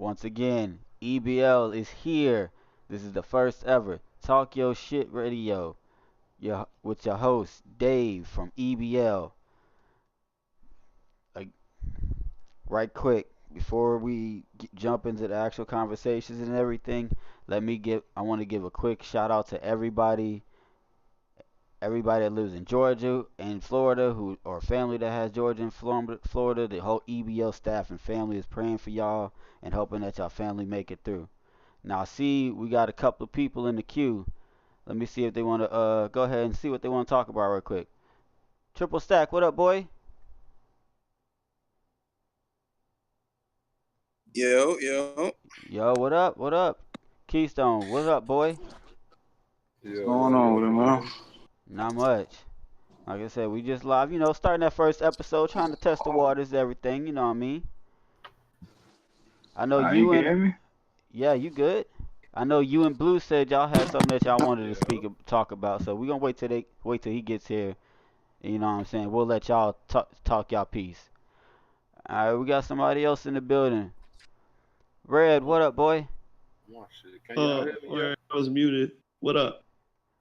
Once again, E.B.L is here. This is the first ever Talk Your Shit Radio. With your host Dave from E.B.L. Like, right quick before we jump into the actual conversations and everything, I want to give a quick shout out to everybody that lives in Georgia and Florida, who or family that has Georgia and Florida. The whole E.B.L staff and family is praying for y'all and hoping that y'all family make it through. Now, see, we got a couple of people in the queue. Let me see if they want to go ahead and see what they want to talk about real quick. Triple Stack, what up, boy? Yo, yo. Yo, what up? What up? Keystone, what up, boy? What's going on with him, man? Not much. Like I said, we just live, starting that first episode, trying to test the waters, everything, you know what I mean? I know You you can and, hear me? yeah, you good? I know you and Blue said y'all had something that y'all wanted to talk about, so we're gonna wait till he gets here. You know what I'm saying? We'll let y'all talk y'all piece. All right, we got somebody else in the building. Red, what up, boy? Oh, shit. Can y'all hear me? Where I was muted. What up?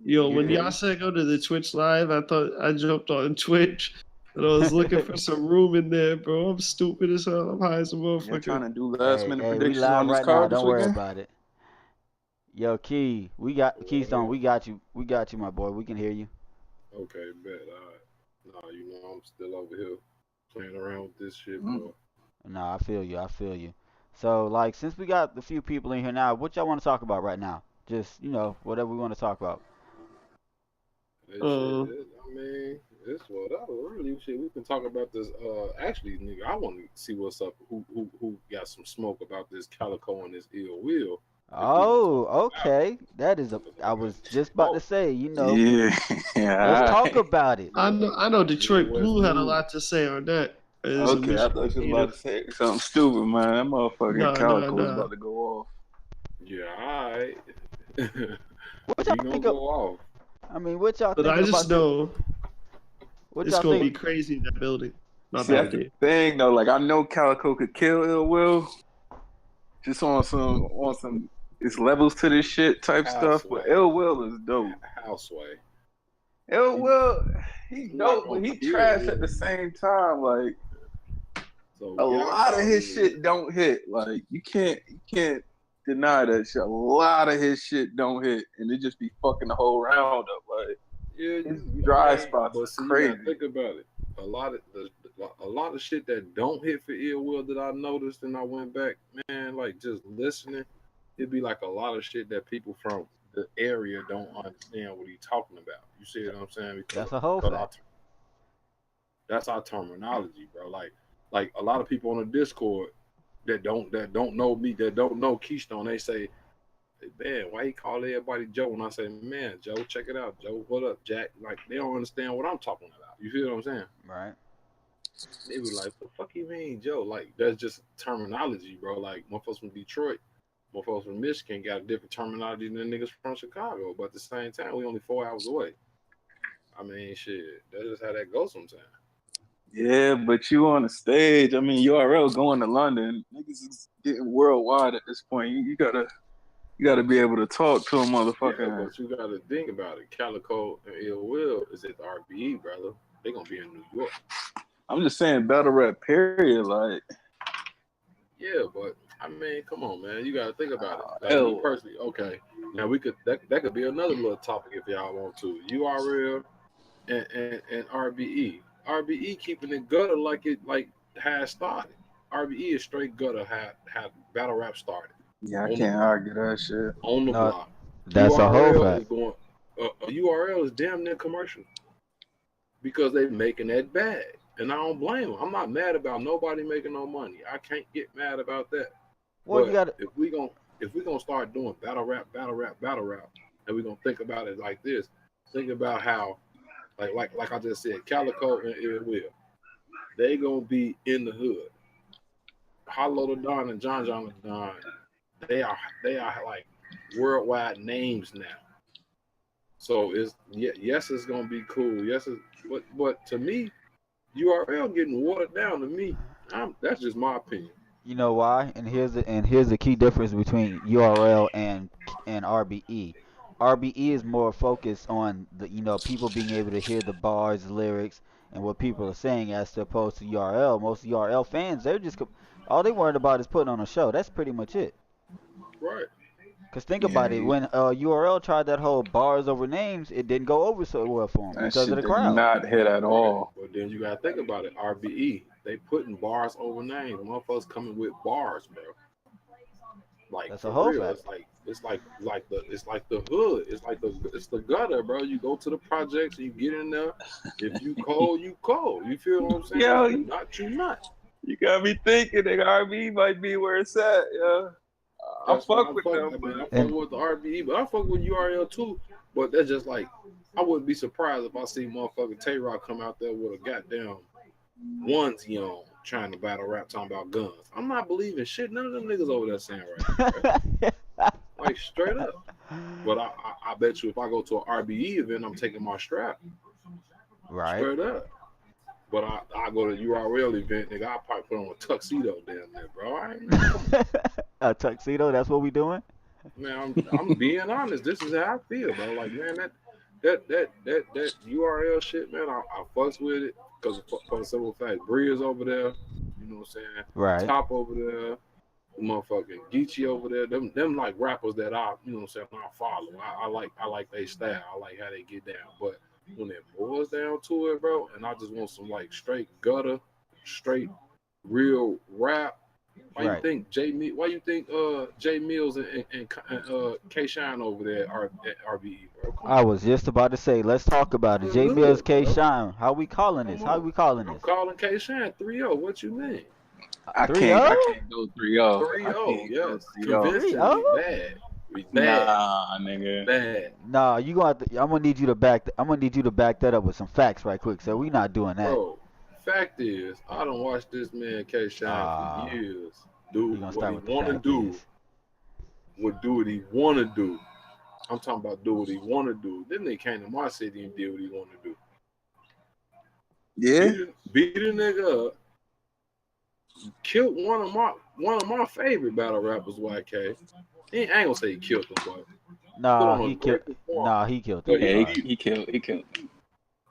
Yo, when Yeah. y'all said go to the Twitch live, I thought I jumped on Twitch and I was looking for some room in there, bro. I'm stupid as hell. I'm high as a You're motherfucker. trying to do last minute we predictions live on this right now. card this Don't worry weekend? about it. Yo, Key, Keystone. We got you. We got you, my boy. We can hear you. Okay, bet. Nah, I'm still over here playing around with this shit, bro. Nah, I feel you. I feel you. So, like, since we got a few people in here now, what y'all want to talk about right now? Just, whatever we want to talk about. I mean, it's whatever. Really, shit. We can talk about this. Actually, nigga, I want to see what's up. Who got some smoke about this Calico and this E.B.L? Oh, okay. I was just about to say, Yeah. let's talk about it. I know Detroit Blue had a lot to say on that. Okay, I thought you was about to say something stupid, man. That motherfucking Calico was about to go off. Yeah, alright. What y'all gonna go off? I mean, what y'all But think I just about know it's gonna be crazy in that building. See, that's the thing though. Like I know Calico could kill E.B.L. just on some it's levels to this shit type stuff, but E.B.L is dope. Houseway. E.B.L he dope, but he trash at the same time. Like a lot of his shit don't hit. Like you can't deny that shit. A lot of his shit don't hit, and it just be fucking the whole round up. Like his dry spots but is see, crazy. You gotta think about it. A lot of shit that don't hit for E.B.L that I noticed, and I went back, man, like just listening, it'd be like a lot of shit that people from the area don't understand what he's talking about. You see what I'm saying? Because, that's a whole fact. That's our terminology, bro. Like a lot of people on the Discord that don't know me, that don't know Keystone, they say, man, why he call everybody Joe? And I say, man, Joe, check it out, Joe. What up, Jack? Like they don't understand what I'm talking about. You feel what I'm saying? Right. They be like, what the fuck you mean, Joe? Like that's just terminology, bro. Like motherfuckers from Detroit, motherfuckers from Michigan got a different terminology than niggas from Chicago. But at the same time, we only 4 hours away. I mean, shit, that's just how that goes sometimes. Yeah, but you on the stage. I mean, URL going to London. Niggas is getting worldwide at this point. You gotta be able to talk to a motherfucker. Yeah, but you gotta think about it. Calico and E.B.L is at the RBE, brother. They gonna be in New York. I'm just saying battle rap period, like. Yeah, but I mean, come on, man. You gotta think about it. Like me personally, okay. Now we could that could be another little topic if y'all want to. URL and RBE. RBE keeping it gutter like had started. RBE is straight gutter had battle rap started. Yeah, I can't argue that shit. On the block. That's URL a whole fact. is going URL is damn near commercial. Because they making that bag. And I don't blame them. I'm not mad about nobody making no money. I can't get mad about that. Well, but if we gonna start doing battle rap, and we're gonna think about it like this, think about how like I just said, Calico and E.B.L, they gonna be in the hood. Hollow the Don and John the Don, they are like worldwide names now. So yes, it's gonna be cool. Yes, but to me, URL getting watered down to me. That's just my opinion. You know why? And here's the key difference between URL and RBE. RBE is more focused on the people being able to hear the bars, the lyrics, and what people are saying as opposed to URL. Most URL fans, they're just all they worried about is putting on a show. That's pretty much it. Right. Cause think Yeah, about it, when URL tried that whole bars over names, it didn't go over so well for them that because of shit the did crowd. not hit at all. But then you gotta think about it. RBE, they putting bars over names. Motherfuckers coming with bars, bro. Like That's for a whole real, fact. it's like the hood. It's the gutter, bro. You go to the projects, you get in there. If you cold, you cold. You feel what I'm saying? Yo, You not, you not. you got me thinking that RB might be where it's at, yeah. I That's why fuck with them, I'm And fucking with the RBE, but I fuck with URL too. But that's just like I wouldn't be surprised if I see motherfucking Tay Rock come out there with a goddamn onesie on trying to battle rap talking about guns. I'm not believing shit none of them niggas over there saying right now, bro. Like straight up. But I bet you if I go to an RBE event, I'm taking my strap. right. Straight up. But I go to URL event, nigga, I'll probably put on a tuxedo down there, bro. I ain't A tuxedo. That's what we doing. man, I'm being honest. This is how I feel, bro. Like, man, that URL shit, man, I fucks with it because for the simple fact, Bree is over there. You know what I'm saying? Right. Top over there, motherfucking Geechee over there. Them like rappers that you know what I'm saying, I follow. I like their style. I like how they get down. But when it boils down to it, bro, and I just want some like straight gutter, straight real rap. Why you Right. think Why you think Jay Mills and K Shine over there are at RBE, bro? Come I on, was just about to say, let's talk about it. the J Mills, hood, K bro. Shine. How we calling this? Come How on. we calling I'm this? calling K Shine 3-0. What you mean? I 3-0? can't go 3-0. 3-0, yes. 3-0. 3-0? Convincingly bad. Bad. Nah, nigga. Bad. Nah, you gonna have to, I'm gonna need you to back that up with some facts right quick. So we not doing that. Bro, fact is, I don't watch this man K Shine for years. We Do gonna what start he with the wanna fact do. is. Would do what he wanna do. I'm talking about do what he wanna do. Then they came to my city and did what he wanna do. Yeah. Beat a nigga up. Killed one of my favorite battle rappers, YK. I ain't gonna say he killed him, but Nah, put on he a killed. great performance. Nah, he killed But him. Yeah, Bro. he killed.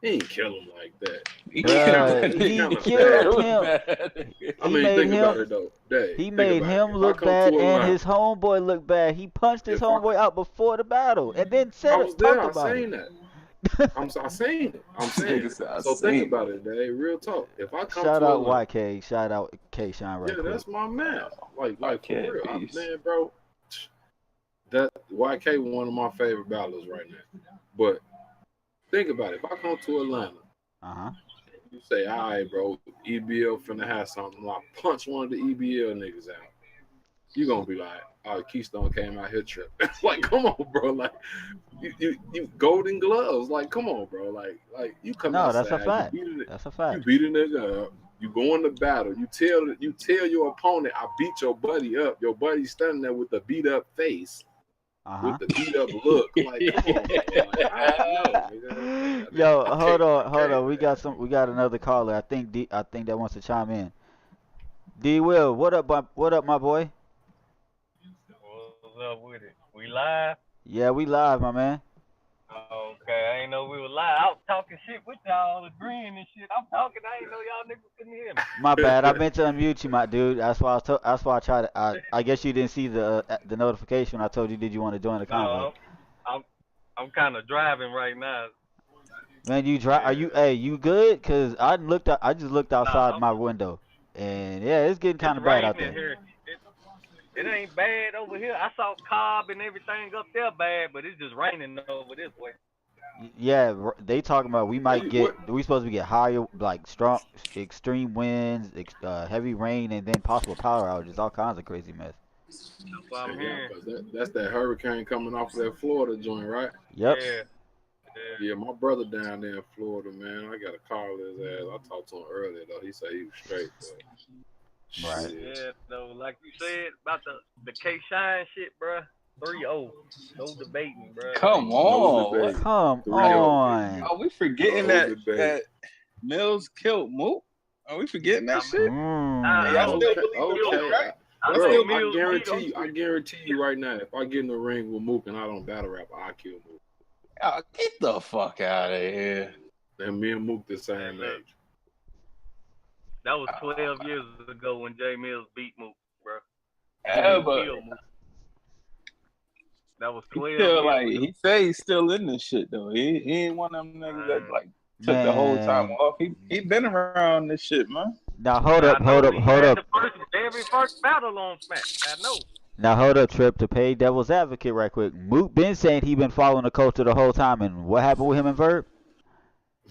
He ain't kill him like that. He Bruh, killed. he kinda killed bad. him. Bad. I He mean, made think about him. it though. Dave, He think made about it. him If I look come bad to and Atlanta, his homeboy look bad. He punched his if I homeboy out before the battle and then I was there, talked I about seen it. that. I seen it. I'm saying Nigga it. said, I So think seen about it, Dave. Real talk. If I come Shout to out Atlanta, YK. Shout out K Shine right yeah, quick. that's my man. Like for Okay, real, peace. man, bro. That YK one of my favorite battlers right now. But think about it. If I come to Atlanta, Uh-huh. you say, all right, bro, E.B.L finna have something. I punch one of the E.B.L niggas out. You gonna be like, oh, Keystone came out here tripping. Like, come on, bro. Like, you golden gloves. Like, come on, bro. Like you come No, that's a outside, fact. you That's a fact. beat a nigga up. You go into battle. You tell your opponent, I beat your buddy up. Your buddy's standing there with the beat up face, Uh-huh. with the beat up look. Like, come on, bro. Like, I know, nigga. Yo, I hold can't, on. We got another caller. I think that wants to chime in. D Will, what up, my boy? What's up with it? We live? Yeah, we live, my man. Okay, I ain't know we were live. I was talking shit with y'all, agreeing and shit. I'm talking, I ain't know y'all niggas couldn't hear me. My bad. I meant to unmute you, my dude. That's why I tried to. I guess you didn't see the notification when I told you. Did you want to join the convo? No, I'm kind of driving right now. Man, you drive? Are you? Hey, you good? Cause I just looked outside Nah, my window, and yeah, it's getting kind of it's bad out raining there. here. It ain't bad over here. I saw Cobb and everything up there bad, but it's just raining over this way. Yeah, they talking about we might What? we supposed to get higher, like strong, extreme winds, heavy rain, and then possible power outages, all kinds of crazy mess. That's what I'm Yeah, hearing. 'cause that's that hurricane coming off of that Florida joint, right? Yep. Yeah, my brother down there in Florida, man. I got to call his ass. I talked to him earlier though. He said he was straight. But Right. shit. Yeah, though, like you said about the K Shine shit, bruh. 3-0. No debating, bruh. Come No on. debate. Come 3-0. on. Are we forgetting No that debate. Mills killed Mook? Are we forgetting that shit? Mm. Y'all still Okay, believe in Mills, right? bro. Mills I guarantee you right now, if I get in the ring with Mook and I don't battle rap, I kill Mook. Oh, get the fuck out of here. And me and Mook the same age. That was 12 years ago when J Mills beat Mook, bro. Yeah, but Kill Mook. That was he 12 still years like ago. he say he's still in this shit though. He ain't one of them niggas that like took the whole time Man. off. He been around this shit, man. Now hold up. He had the very first battle on Smack. I know. Now hold up, Trip, to play devil's advocate right quick. Mook been saying he been following the culture the whole time, and what happened with him and Verb?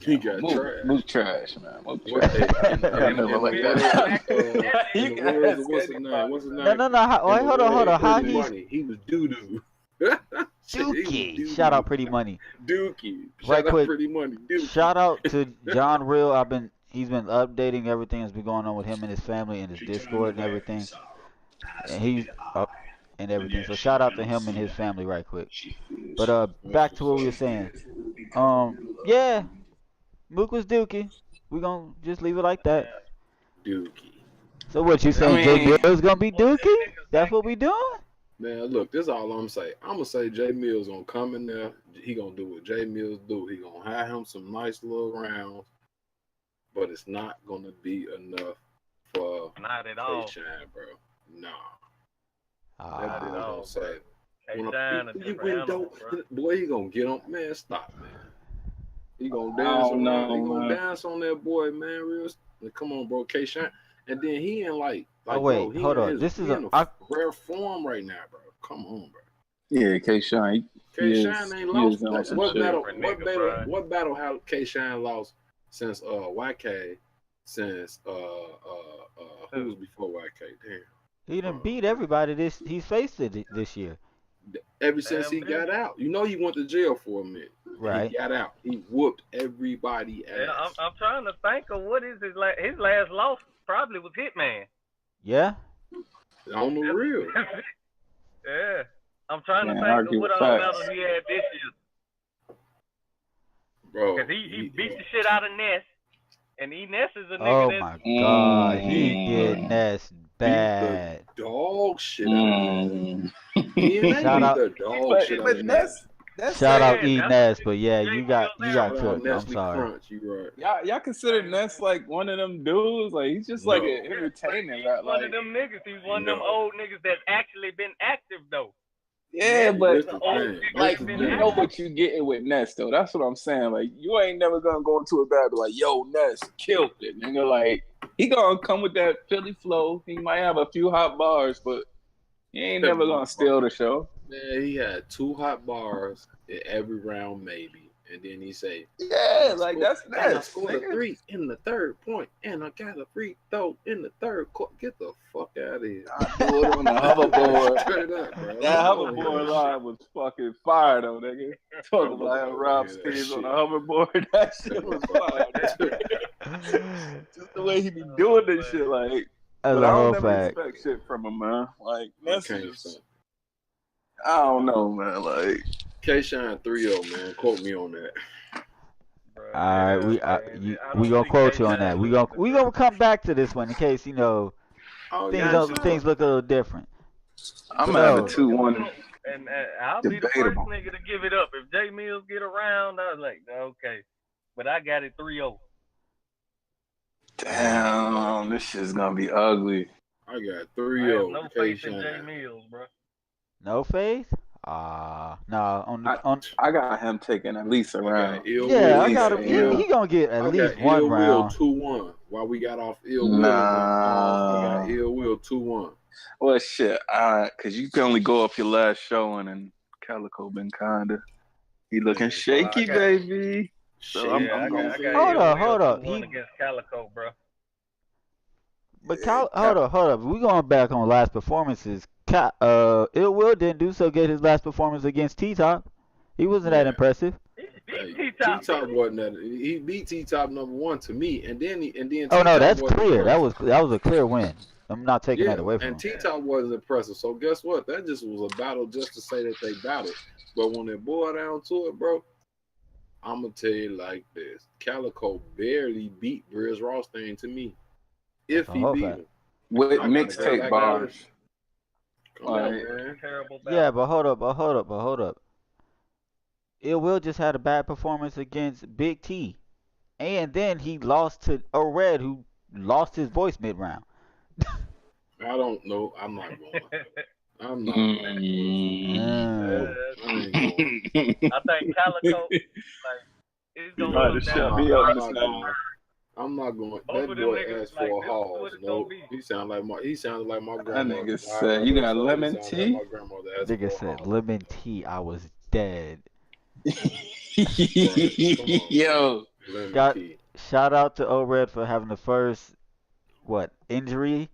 He got trash. Mook trash, man. Mook What- trash. hey, I never like that. in the words of what's his name? What's his name? No. Wait, hold on. How Pretty he's Money. He was doo-doo. Dookie? Shout out Pretty Money. Dookie. Right Shout out quick. Pretty Money. Dookie. Shout out to John Real. He's been updating everything that's been going on with him and his family and his Discord and everything. And he's up and everything. So shout out to him and his family right quick. But back to what we were saying. Yeah, Mook was Dookie. We gonna just leave it like that. Dookie. So what you saying? J Mill's gonna be Dookie? That's what we doing? Man, look, this is all I'm saying. I'm gonna say J Mills gonna come in there. He gonna do what J Mills do. He gonna have him some nice little rounds, but it's not gonna be enough for Not at all. K-Shine, bro. Nah. Not at all. Say, K-Shine a different animal, bro. boy, he gonna get on. Man, stop, man. He gonna dance around. He gonna dance on that boy, man. Real. Come on, bro. K-Shine. And then he in like oh wait, bro, he hold on. His, This is a rare form right now, bro. Come on, bro. Yeah, K-Shine. K-Shine ain't lost. What What battle have K-Shine lost since YK? Since who was before YK? Damn. He done beat everybody. He's faced it this year. Ever since he got out, you know he went to jail for a minute. Right. He got out. He whooped everybody ass. Yeah, I'm trying to think of what is his last loss. Probably was Hitman. Yeah. On the real. Yeah. I'm trying to think of what facts. battle he had this year. Bro. Because he beat the shit out of Ness. And Ness is a nigga Oh my God, he did Ness bad. Beat the dog shit out of him. Shout out, the dog shit out of Ness. shout out E Ness, but yeah, you got cooked. I'm sorry. Crunch, you right. Y'all consider Ness like one of them dudes? Like he's just like an entertainer, right? One of them niggas. He's one of them old niggas that's actually been active though. Yeah, but like you you know what you getting with Ness though. That's what I'm saying. Like you ain't never gonna go into a battle like, yo, Ness killed it, nigga. Like he gonna come with that Philly flow. He might have a few hot bars, but he ain't never gonna steal the show. Man, he had 2 hot bars in every round, maybe. And then he say, yeah, like that's Ness. And I scored a 3 in the third point, and I got a free throw in the third quarter. Get the fuck out of here. I do it on the hoverboard. Straight up, bro. That hoverboard line was fucking fire though, nigga. Talking about how Rob Steve on the hoverboard. That shit was fire. Just the way he be doing this shit, like. That's But a I whole don't never fact. expect shit from him, man. Like Ness Okay, is, I don't know, man. Like K-Shine 3-0, man. Quote me on that. All right, we gonna quote you on that. We gonna come back to this one in case things look a little different. I'm gonna have a 2-1. And I'll be the first nigga to give it up. If J Mills get around, I was like, okay. But I got it 3-0. Damn, this shit's gonna be ugly. I got 3-0. No faith in J Mills, bro. No faith? No. I got him taking at least a round. Yeah, I got him. He gonna get at least one round. 2-1. While we got off Ill Will. Nah. I got Ill Will 2-1. Well, shit. Cause you can only go off your last showing, and Calico been kinda. He looking shaky, baby. So I'm gonna hold up. He against Calico, bro. But hold up. We going back on last performances. Ill Will didn't do so good his last performance against T-Top. He wasn't that impressive. T-Top wasn't that. He beat T-Top number 1 to me, and then oh no, that's clear. That was a clear win. I'm not taking that away from him. And T-Top wasn't impressive. So guess what? That just was a battle just to say that they battled. But when it boiled down to it, bro, I'm gonna tell you like this: Calico barely beat Briz Rothstein to me. If a he whole beat fact. him. With I gotta go mixtape back bars. Come on, Like, man. Terrible Yeah, battle. but hold up. Ill Will just had a bad performance against Big T, and then he lost to Red, who lost his voice mid round. I don't know. I'm not going. I'm not mm. going. I ain't going. I think Calico, like, it's You gonna might come have down shut to me up I'm just not now. going. I'm not going. both That of them boy niggas. asked Like, for a this is Halls. what it's No, gonna be. he sounded like my That grandmother. nigga I said, heard "You her got say, he lemon sounded like tea?" my grandmother asking Nigga for a said Halls. lemon tea. I was dead. Right. Come on, Yo, lemon Got tea. shout out to Red for having the first injury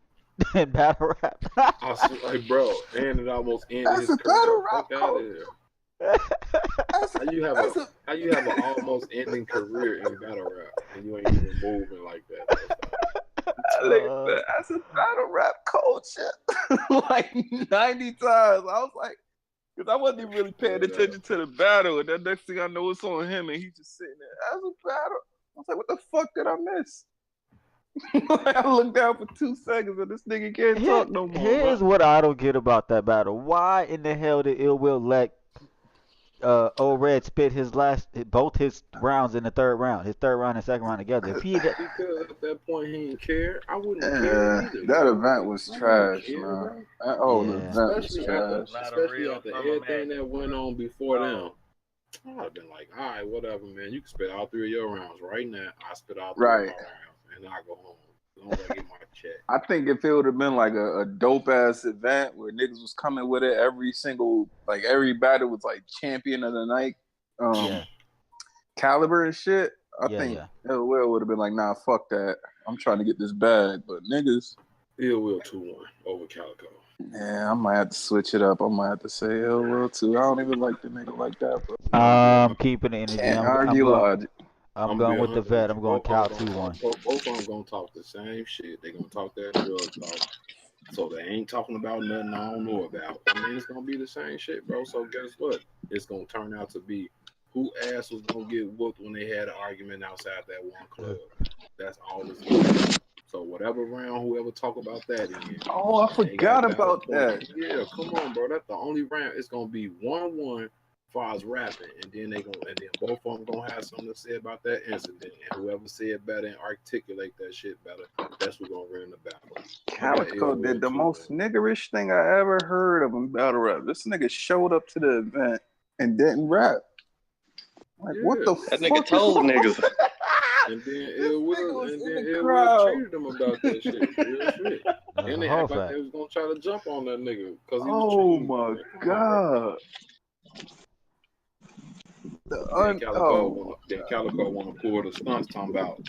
in battle rap. I swear, like, bro, and it almost ended that's his a battle career. rap Fuck out coach. of here. That's How you have that's a how you have an almost ending career in battle rap and you ain't even moving like that? that's a battle rap culture. Like 90 times. I was like, because I wasn't even really paying attention to the battle, and then next thing I know, it's on him, and he's just sitting there. That's a battle. I was like, what the fuck did I miss? I looked down for 2 seconds, and this nigga can't talk no more. Here's what I don't get about that battle. Why in the hell did Ill Will let Red spit both his rounds in the third round, his third round and second round together? If he Because at that point he didn't care. I wouldn't care either. That bro. event was trash, man. That whole Yeah. event was Especially trash. especially after everything that went on before them. I'd have been like, all right, whatever, man. You can spit all 3 of your rounds right now. I spit all 3 of my rounds, and I go home. As long as I get my check. I think if it would have been like a dope ass event where niggas was coming with it every battle was like champion of the night, caliber and shit. I think Ill Will would have been like, nah, fuck that. I'm trying to get this bag, but niggas. Ill Will 2-1 over Calico. Yeah, I might have to switch it up. I might have to say Ill Will too. I don't even like the nigga like that, but I'm keeping the energy. can't argue logic. I'm going with the vet. I'm going Cal 2-1. Both of them gonna talk the same shit. They gonna talk that drug talk. So they ain't talking about nothing I don't know about. I mean, it's gonna be the same shit, bro. So guess what? It's gonna turn out to be who ass was gonna get whooped when they had an argument outside that one club. That's all it's gonna be. So whatever round, whoever talk about that in. Oh, I forgot about that. Yeah, come on, bro. That's the only round. It's gonna be 1-1 as far as rapping, and then both of them gonna have something to say about that incident. And whoever said better and articulate that shit better, that's who's gonna win the battle. Calico did the most niggerish thing I ever heard of in battle rap. This nigga showed up to the event and didn't rap. Like, what the fuck? That nigga told niggas. And then Ill Will treated them about that shit. Real shit. And they act like they was gonna try to jump on that nigga because he was treating my god. Then Calico wanna pull the stunts talking about.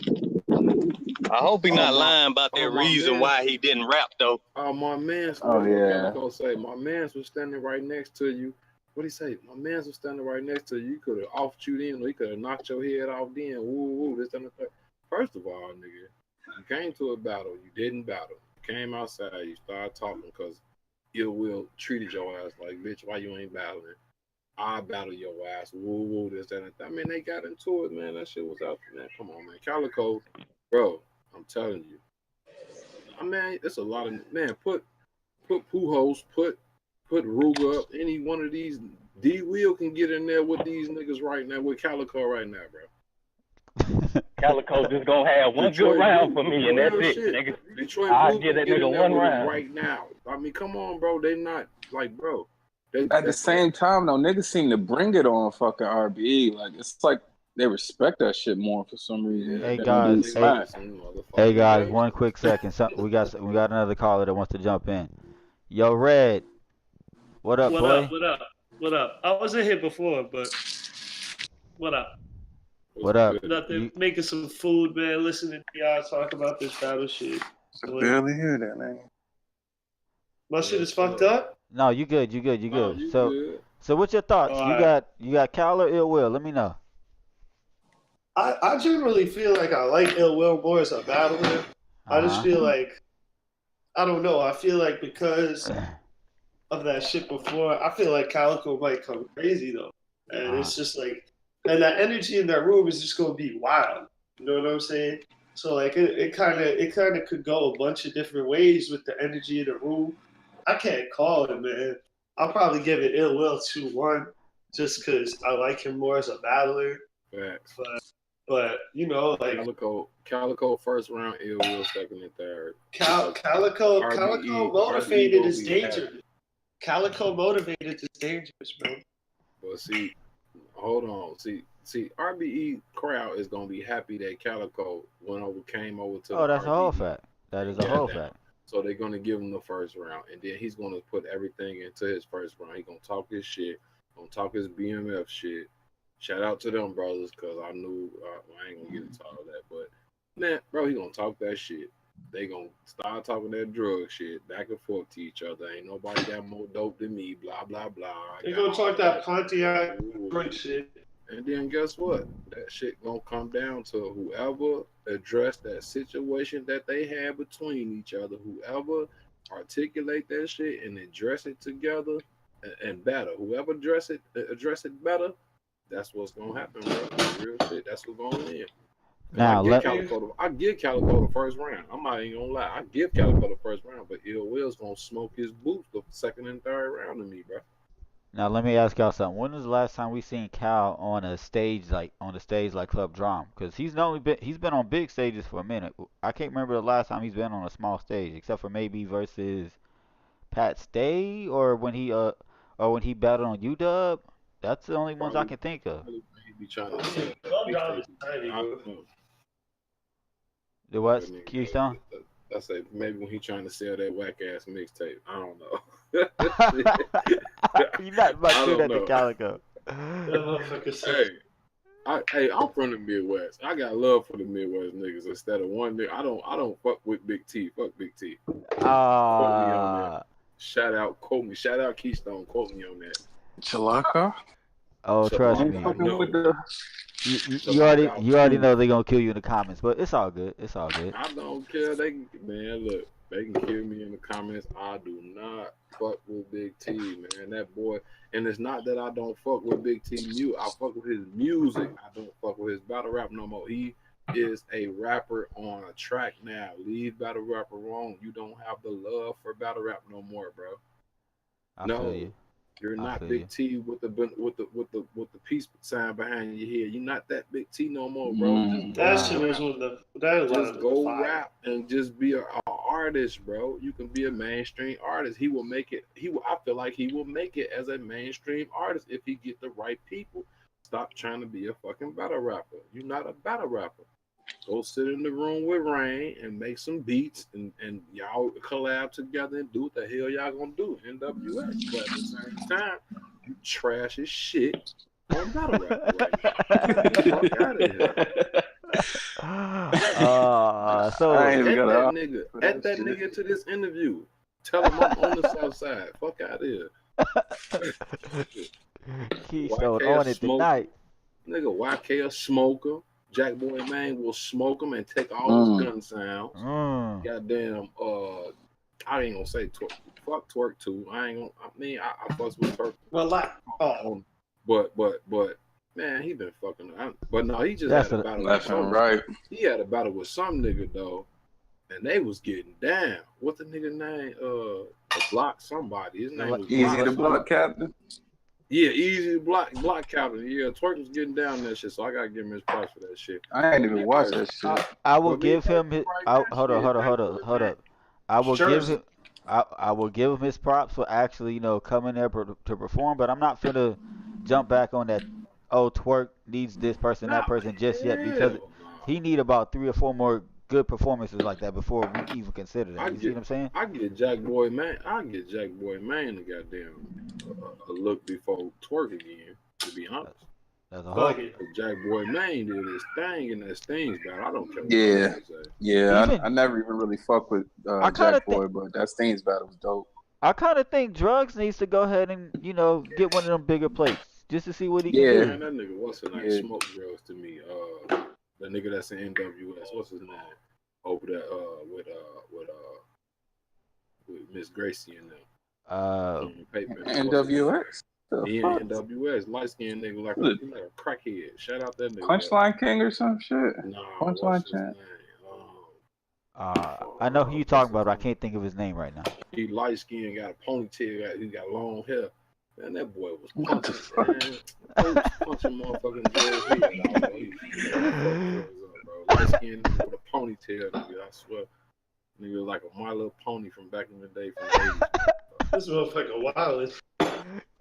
I hope he not lying about that reason why he didn't rap though. Oh, my man's Calico say, my man's was standing right next to you. What'd he say? My man's was standing right next to you. You could have offed you then, or he could have knocked your head off then. Woo, this and that. First of all, nigga, you came to a battle. You didn't battle. You came outside. You started talking because Ill Will treated your ass like, bitch, why you ain't battling? I battle your ass. Woo, this, that, and that. I mean, they got into it, man. That shit was out there, man. Come on, man. Calico, bro, I'm telling you. I mean, it's a lot of, man, put Pujols, put Ruger up. Any one of these, D-Will can get in there with these niggas right now, with Calico right now, bro. Calico just gonna have one good round for me, and that's it, nigga. Detroit I'll give that nigga one round right now. I mean, come on, bro. They not like, bro. At the same time, though, niggas seem to bring it on fucking RBE. Like, it's like they respect that shit more for some reason. Hey guys, 1 quick second. We got another caller that wants to jump in. Yo, Red. What up, boy? What up? I wasn't here before, but what up? What up? Nothing. Making some food, man. Listening to y'all talk about this battle shit. I barely hear that, man. My shit is fucked up? No, you good. So what's your thoughts? You got Cal or Ill Will? Let me know. I generally feel like I like Ill Will more as a battler. I just feel like, I don't know. I feel like because of that shit before, I feel like Calico might come crazy though. And it's just like, and that energy in that room is just going to be wild. You know what I'm saying? So like it kind of could go a bunch of different ways with the energy of the room. I can't call it, man. I'll probably give it Ill Will 2-1 just because I like him more as a battler. Facts. But you know, like Calico first round, Ill Will second and third. Calico motivated is dangerous. Calico motivated is dangerous, bro. But see, hold on. See, RBE crowd is gonna be happy that Calico came over to. Oh, that's RBE a whole fact. That is a whole fact. So they're gonna give him the first round, and then he's gonna put everything into his first round. He's gonna talk his shit, gonna talk his BMF shit. Shout out to them brothers, cause I knew I ain't gonna get into all that, but man, bro, he gonna talk that shit. They gonna start talking that drug shit back and forth to each other. Ain't nobody got more dope than me. Blah blah blah. They gonna talk that Pontiac drink shit. And then guess what? That shit gonna come down to whoever addressed that situation that they had between each other. Whoever articulate that shit and address it together and better. Whoever address it better. That's what's gonna happen, bro. Real shit. That's what's going in. Now, I give Calico the first round. I'm not even gonna lie. I give Calico the first round, but Ill Will's gonna smoke his boots the second and third round to me, bro. Now let me ask y'all something. When was the last time we seen Cal on a stage like Club Drum? Because he's been on big stages for a minute. I can't remember the last time he's been on a small stage, except for maybe versus Pat Stay or when he battled on UW. That's the only ones I can think of. He be trying to The what? Keystone? I say maybe when he trying to sell that whack ass mixtape. I don't know. You're not about to do that to Calico. Hey, I'm from the Midwest. I got love for the Midwest niggas instead of one nigga. I don't fuck with Big T. Fuck Big T. Quote me on that. Shout out Keystone. Quote me on that. Chalaka? Oh, trust me. You already know they're gonna kill you in the comments, but it's all good. It's all good. I don't care. They can kill me in the comments. I do not fuck with Big T, man. That boy, and it's not that I don't fuck with Big T. I fuck with his music. I don't fuck with his battle rap no more. He is a rapper on a track now. Leave battle rapper alone. You don't have the love for battle rap no more, bro. I feel you. You're not Big T with the peace sign behind your head. You're not that Big T no more, bro. That shit was one of the. Just go rap and just be an artist, bro. You can be a mainstream artist. He will make it. I feel like he will make it as a mainstream artist if he get the right people. Stop trying to be a fucking battle rapper. You're not a battle rapper. Go sit in the room with Rain and make some beats and y'all collab together and do what the hell y'all gonna do. NWS. But at the same time, you trash as shit on battle rap right now. Fuck out of here. So add that nigga to this interview. Tell him I'm on the south side. Fuck out of here. Keystone on it tonight. Nigga, YK a smoker. Jack Boy Man will smoke him and take all his gun sounds. Goddamn, I ain't gonna say twerk. Fuck twerk too. I fuss with twerk. But man, he been fucking. But no, he just had a battle with some. Right. He had a battle with some nigga though, and they was getting down. What the nigga name? Block somebody. His name was Easy the Block Captain. Yeah, Easy Block Captain. Yeah, Twerk was getting down that shit, so I gotta give him his props for that shit. I ain't even watched that shit. I will give him his. Hold up. I will give him his props for actually, coming there to perform. But I'm not finna jump back on that. Oh, Twerk needs this person, that person just yet because he need about 3 or 4 more good performances like that before we even consider that. You see what I'm saying? I get Jack Boy Man the goddamn a look before Twerk again. To be honest, that's a whole. Jack Boy Man did his thing in that Stings battle. I don't care. I never even really fuck with Jack Boy, but that Stings battle was dope. I kind of think Drugs needs to go ahead and get one of them bigger plates just to see what he can do. Man, that nigga what's his name? Smoke Drugs to me. The nigga that's in NWS, what's his name? Over there with Miss Gracie and them. NWS? Yeah, NWS. Light skinned nigga like a crackhead. Shout out that nigga. Punchline King or some shit? No. Punchline King. I know who you What's talking his about, but I name? can't think of his name right now. He light skinned, got a ponytail, he got long hair. Man, that boy was What the punching, fuck? man. Boy was punching motherfucking George head out, bro. He fucked George up, bro. Light skinned nigga with a ponytail, nigga. I swear. Nigga was like a My Little Pony from back in the day from the 80s. This motherfucker wild.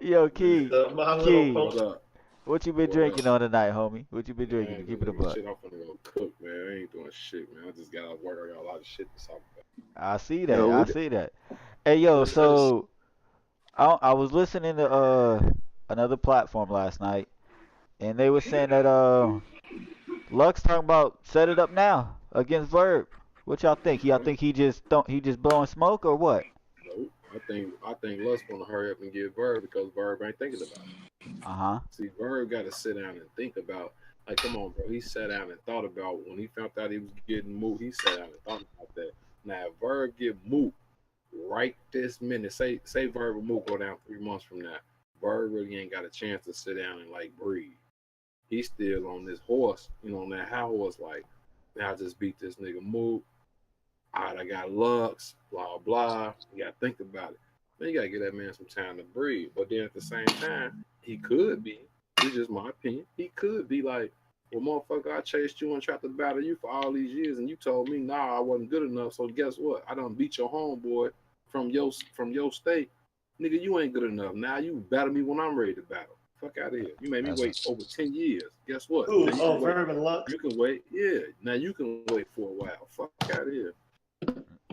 Yo, Man, My Little Key, what Pony. up? what you been What up? drinking on tonight, homie? What you been Man, I drinking? To ain't keep been it a doing buck. shit. I'm finna go cook, man. I ain't doing shit, man. I just got out of work. I got a lot of shit to talk about. I see that. Yo, I what? see that. Hey, yo, What's this? so I was listening to another platform last night, and they were saying that Lux talking about set it up now against Verb. What y'all think? Y'all Nope. think he just blowing smoke or what? Nope. I think Lus gonna hurry up and get Verb because Verb ain't thinking about it. Uh-huh. See, Verb got to sit down and think about. Like, come on, bro. He sat down and thought about when he found out he was getting moved. He sat down and thought about that. Now, if Verb get moved right this minute, say Verb and Mook go down 3 months from now, Verb really ain't got a chance to sit down and like breathe. He's still on this horse, on that high horse. Like, now I just beat this nigga Mook. All right, I got Lux, blah blah. You gotta think about it. Then you gotta give that man some time to breathe. But then at the same time, he could be. It's just my opinion. He could be like, well, motherfucker, I chased you and tried to battle you for all these years, and you told me, nah, I wasn't good enough. So guess what? I done beat your homeboy from your state. Nigga, you ain't good enough. Now you battle me when I'm ready to battle. Fuck out of here. You made me wait over 10 years. Guess what? Ooh, Now you can wait. Verb and Lux. You can wait. Yeah. Now you can wait for a while. Fuck out of here.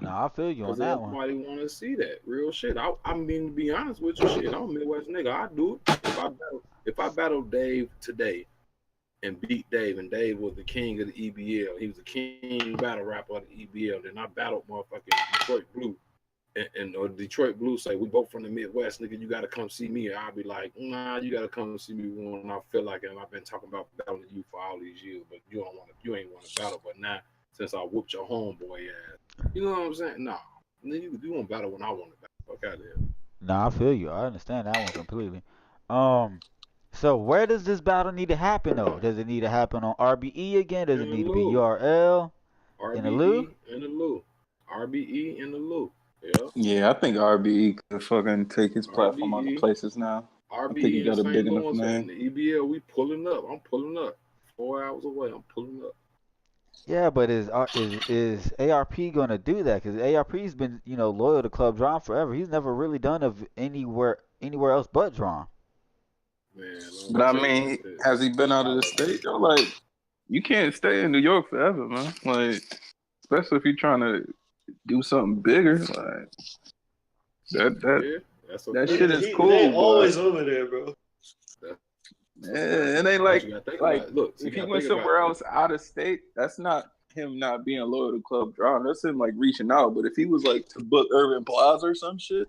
No, I feel you on Because that one. everybody want to see that real shit. I mean, to be honest with you, shit, I'm a Midwest nigga. I do it. If I battle Dave today and beat Dave, and Dave was the king of the E.B.L, he was the king battle rapper of the E.B.L. Then I battled motherfucking Detroit Blue, and or Detroit Blue say we both from the Midwest, nigga. You gotta come see me. And I'll be like, nah, you gotta come see me when I feel like it. And I've been talking about battling you for all these years, but you ain't want to battle. But now since I whooped your homeboy ass, you know what I'm saying? Nah. You want to battle when I want to battle. Fuck out of here. No, I feel you. I understand that one completely. Um, so where does this battle need to happen though? Does it need to happen on RBE again? Does it In the need to be Lou. URL in the Lou? RBE in the Lou. RBE in the Lou. Yeah. Yeah, I think RBE could fucking take his platform other RBE. places now. I think he RBE in got a St. big enough Louis name. and the E.B.L. We pulling up. I'm pulling up. 4 hours away. I'm pulling up. Yeah, but is ARP gonna do that? Because ARP's been loyal to Club Drum forever. He's never really done of anywhere else but Drum. Man, let But me I tell you mean, like this. has he been out of the Battle state day. though? Like, you can't stay in New York forever, man. Like, especially if you're trying to do something bigger. Like that Yeah, that's a that fact. shit is They cool, but always over there, bro. That's a fact. it ain't But you gotta think like about it. Look, you if he gotta went think about it. somewhere else out of state, that's not him not being loyal to Club Drum. That's him like reaching out. But if he was like to book Urban Plaza or some shit,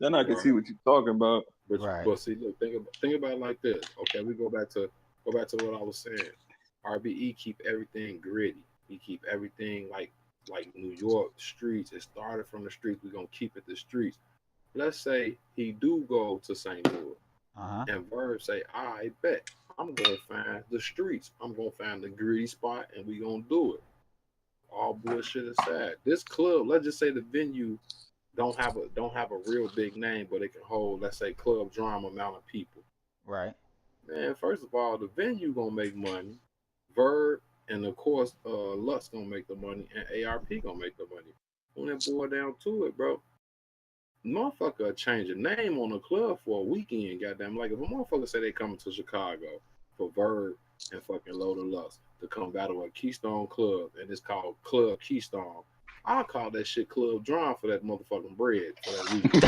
then I can see Right. what you're talking about. Right. But see, look, think about it like this. Okay, we go back to what I was saying. RBE keep everything gritty. He keep everything like New York streets. It started from the streets. We're gonna keep it the streets. Let's say he do go to St. Louis Uh-huh. and Verb say, I bet I'm gonna find the streets. I'm gonna find the gritty spot and we gonna do it. All bullshit aside. This club, let's just say the venue don't have a real big name, but it can hold, let's say, Club Drama amount of people. Right. Man, first of all, the venue gonna make money. Verb and of course Lux gonna make the money and ARP gonna make the money. When it boil down to it, bro, motherfucker change a name on the club for a weekend, goddamn. Like if a motherfucker say they coming to Chicago for Verb and fucking Load of Lust to come battle at Keystone Club and it's called Club Keystone, I'll call that shit Club Drum for that motherfucking bread for that weekend.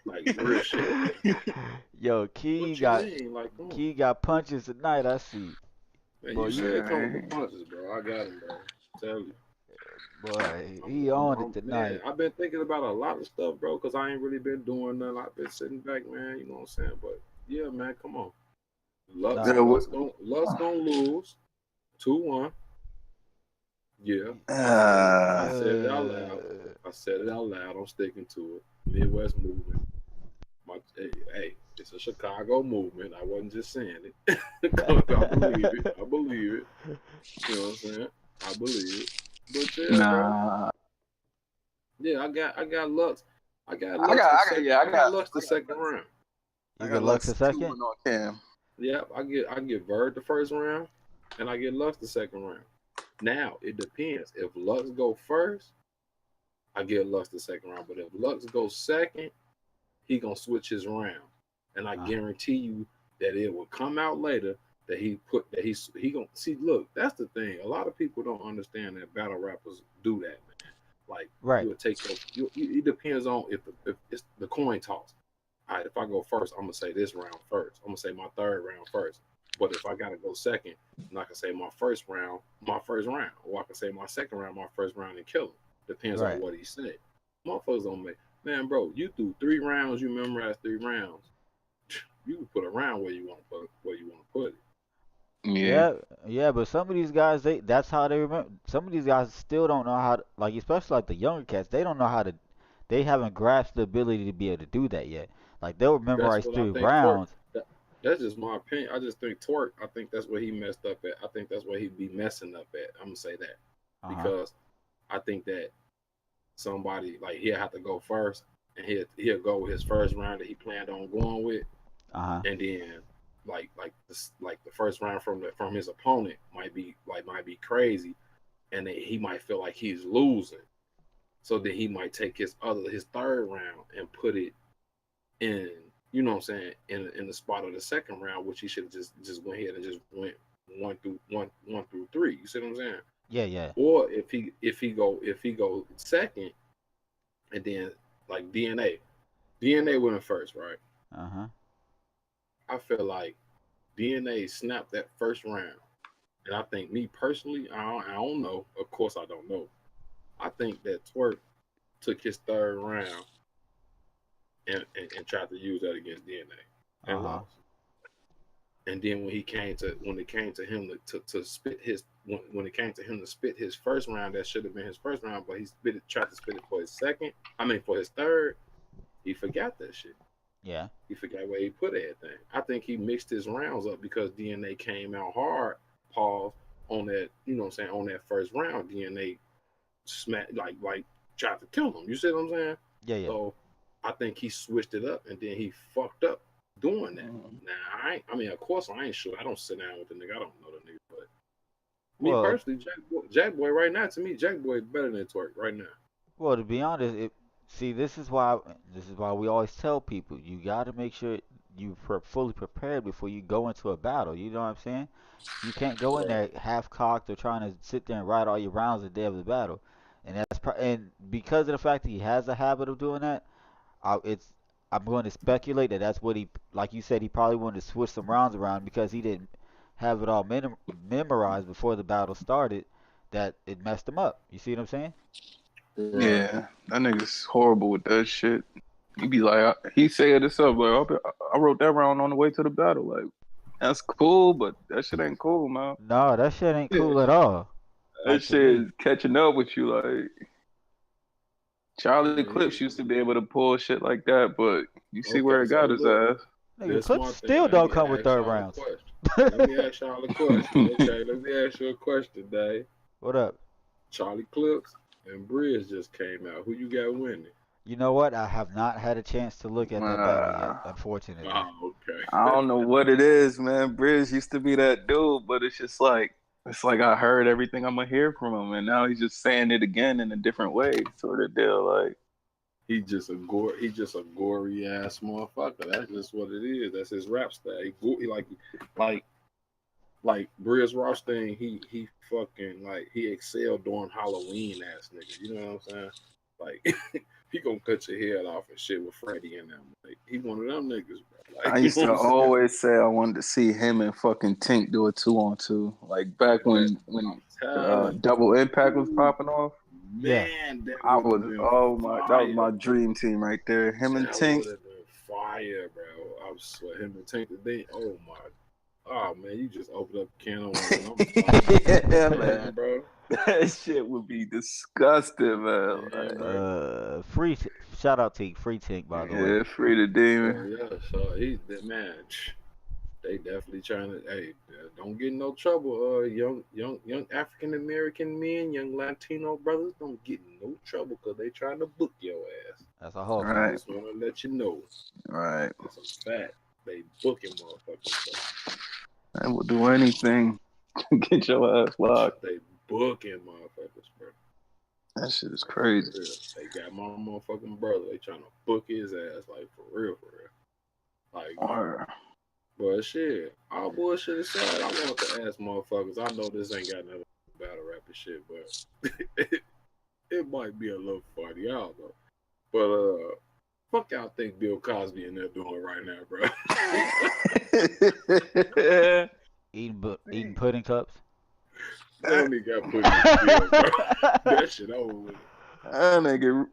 Like real shit. Yo, Key What you got mean? Like, come on. Key got punches tonight. I see. Man, Boy, you you said come with the punches, bro. I got him, bro. Tell you. boy, he on it Man, tonight. I've been thinking about a lot of stuff, bro, because I ain't really been doing nothing. I've been sitting back, man. You know what I'm saying? But yeah, man, come on. Lux, Nah. Lux gonna lose 2-1. Yeah. I Uh, said it out loud. I said it out loud. I'm sticking to it. Midwest movement. Hey, it's a Chicago movement. I wasn't just saying it. I believe it. You know what I'm saying? I believe it. But yeah, bro. Nah. Yeah, I got Lux. I got I Lux got, the I got, second. yeah, I got Lux the second round. You I get got Lux a Lux 2 second? on Cam. Yeah, I get Bird the first round, and I get Lux the second round. Now it depends. If Lux go first, I get Lux the second round. But if Lux goes second, he gonna switch his round, and I guarantee you that it will come out later that he gonna see. Look, that's the thing. A lot of people don't understand that battle rappers do that, man. Like Right. you'll take those. It depends on if it's the coin toss. All right, if I go first, I'm gonna say this round first. I'm gonna say my third round first. But if I gotta go second, I'm not gonna say my first round, or I can say my second round, my first round, and kill him. Depends on Right. what he said. Motherfuckers don't make. Man, bro, you threw 3 rounds. You memorized 3 rounds. You can put a round where you want to put it. Yeah. Yeah, but some of these guys, that's how they remember. Some of these guys still don't know how to, like, especially like the younger cats, they don't know how to, they haven't grasped the ability to be able to do that yet. Like, they'll That's memorize what I three think. Twerk. rounds. That's just my opinion. I just think Twerk. I think that's where he messed up at. I think that's where he'd be messing up at. I'm gonna say that because I think that somebody like he'll have to go first, and he'll go with his first round that he planned on going with, and then like the first round from his opponent might be crazy, and then he might feel like he's losing, so then he might take his third round and put it in, you know what I'm saying, in the spot of the second round, which he should have just went ahead and just went one through three. You see what I'm saying? Yeah. Or if he go second, and then like DNA went first, right? I feel like DNA snapped that first round, and I think me personally, I don't know. Of course, I don't know. I think that Twerk took his third round and tried to use that against DNA and lost. And then when it came to him to spit his when it came to him to spit his first round, that should have been his first round, but tried to spit it for his second. I mean for his third, he forgot that shit. Yeah. He forgot where he put everything. I think he mixed his rounds up because DNA came out hard, pause, on that, you know what I'm saying, on that first round. DNA smacked like tried to kill him. You see what I'm saying? Yeah. So I think he switched it up and then he fucked up doing that. Now I mean of course I ain't sure. I don't sit down with the nigga. I don't know the nigga, but me personally, Jack Boy right now, to me, Jack Boy is better than Twerk right now. Well, to be honest, this is why we always tell people you got to make sure you fully prepared before you go into a battle. You know what I'm saying? You can't go in there half cocked or trying to sit there and write all your rounds the day of the battle. And and because of the fact that he has a habit of doing that, I'm going to speculate that that's what he, like you said, he probably wanted to switch some rounds around because he didn't have it all memorized before the battle started. That it messed him up. You see what I'm saying? Yeah, that nigga's horrible with that shit. He be like, he said this up, like, I wrote that round on the way to the battle. Like, that's cool, but that shit ain't cool, man. No, that shit ain't cool at all. That shit is catching up with you. Like, Charlie Clips used to be able to pull shit like that, but you see where it got his ass. Nigga, Clips still don't come with third rounds. Let me ask y'all a question. Okay, let me ask you a question, Dave. What up? Charlie Clips and Briz just came out. Who you got winning? You know what? I have not had a chance to look at that battle yet, unfortunately. Oh, okay. I don't know what it is, man. Briz used to be that dude, but it's just like I heard everything I'm gonna hear from him, and now he's just saying it again in a different way, sort of deal. Like he's just a gory ass motherfucker. That's just what it is. That's his rap style. He like Briz Rothstein. He fucking like he excelled during Halloween ass nigga. You know what I'm saying? Like he gonna cut your head off and shit with Freddie and them. Like he one of them niggas, bro. Like, I used to always say I wanted to see him and fucking Tink do a 2-on-2, like back when Double Impact was popping off. Man, that was my dream team right there. Him and Tink. That would have been fire, bro. I swear, him and Tink today. Oh my. Oh man, you just opened up a can of worms. Yeah, man, bro. That shit would be disgusting, man. Free shout out to Free Tink, by the way. Yeah, free the demon. Yeah, so he's that man. They definitely trying to. Hey, don't get in no trouble. Young African American men, young Latino brothers, don't get in no trouble because they trying to book your ass. That's a whole Right. I just want to let you know. Right. That's a fact. They booking motherfuckers. They will do anything to get your ass locked. They booking motherfuckers, bro. That shit is crazy. They got my motherfucking brother. They trying to book his ass, like, for real. Like, but shit, all bullshit aside, I want to ask motherfuckers. I know this ain't got nothing to do with battle rap and shit, but it might be a little funny. I don't know. But fuck y'all think Bill Cosby in there doing right now, bro? Eating pudding cups. That nigga got put in jail, bro. That shit over with. That nigga,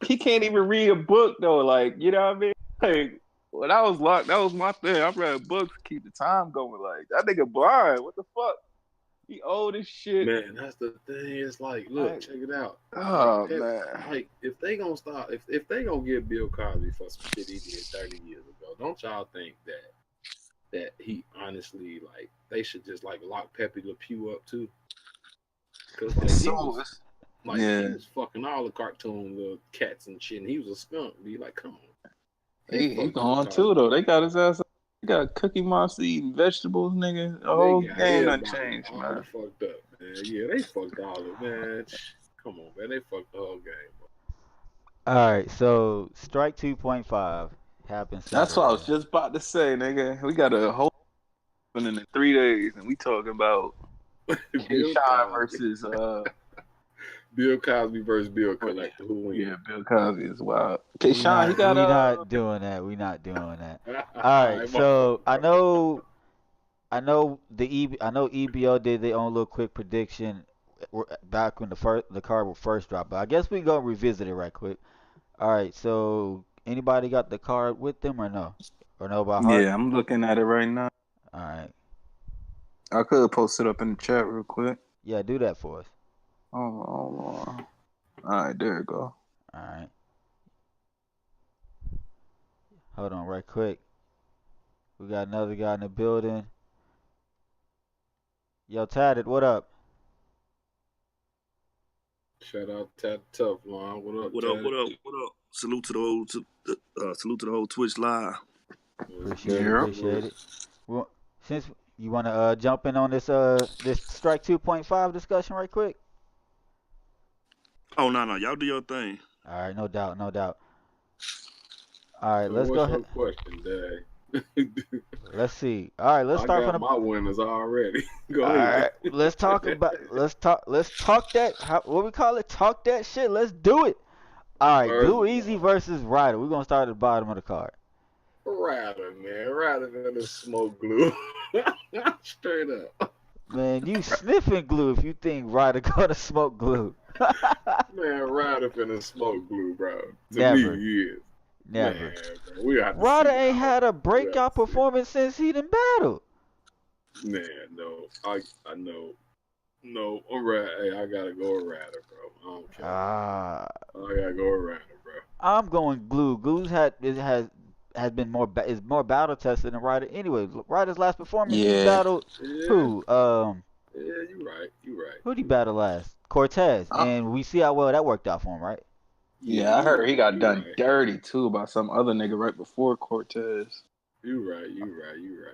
he can't even read a book though. Like, you know what I mean? Like, when I was locked, that was my thing. I read books to keep the time going. Like, that nigga blind. What the fuck? He old as shit. Man, that's the thing. It's like, look, check it out. Oh, man. Man. Like, if they gonna stop, if they gonna get Bill Cosby for some shit he did 30 years ago, don't y'all think that he honestly, like, they should just, like, lock Pepe Le Pew up, too? Because, like, he was fucking all the cartoon little cats and shit, and he was a skunk. Be like, come on. He gone, too, though. They got his ass. They got Cookie Monster eating vegetables, nigga. The whole game done changed, man. Fucked up, man. Yeah, they fucked all of it, man. Come on, man. They fucked the whole game, bro. All right, so strike 2.5 happens Saturday. That's what I was just about to say, nigga. We got a whole in 3 days, and we talking about K-Shine versus Bill Cosby versus Bill Collector. Who wins? Yeah, Bill Cosby is wild. K-Shine, he got We not doing that. We not doing that. All right, so I know E.B.L did their own little quick prediction back when the card would first drop, but I guess we gonna revisit it right quick. All right, so anybody got the card with them or no? Or know about heart? Yeah, I'm looking at it right now. All right. I could post it up in the chat real quick. Yeah, do that for us. All right, there you go. All right. Hold on right quick. We got another guy in the building. Yo, Tatted, what up? Shout out Tat Tough, man. What up? What up? Salute to the whole Twitch live. Appreciate it. Well, since you want to jump in on this strike 2.5 discussion right quick. Oh no, y'all do your thing. All right, no doubt. All right, So let's go ahead. What's your question, Dad? Let's see. All right, let's start from my winners already. Go All ahead. right, let's talk that. What we call it? Talk that shit. Let's do it. All right, Glue Easy versus Ryder. We're gonna start at the bottom of the card. Ryder, man, Ryder than the smoke glue. Straight up. Man, you sniffing glue if you think Ryder gonna smoke glue. Man, Ryder finna smoke glue, bro. Never. Me, he is. Never. Man, Ryder ain't had a breakout performance since he done battled. Man, no. I know. No, I'm right. Hey, I gotta go with Ryder, bro. I don't care. I gotta go with Ryder, bro. I'm going Glue. Glue's has been more battle tested than Ryder. Anyway, Ryder's last performance, he battled who? Yeah, you right. Who'd he battle last? Cortez, and we see how well that worked out for him, right? Yeah, I heard he got done dirty too by some other nigga right before Cortez. You right.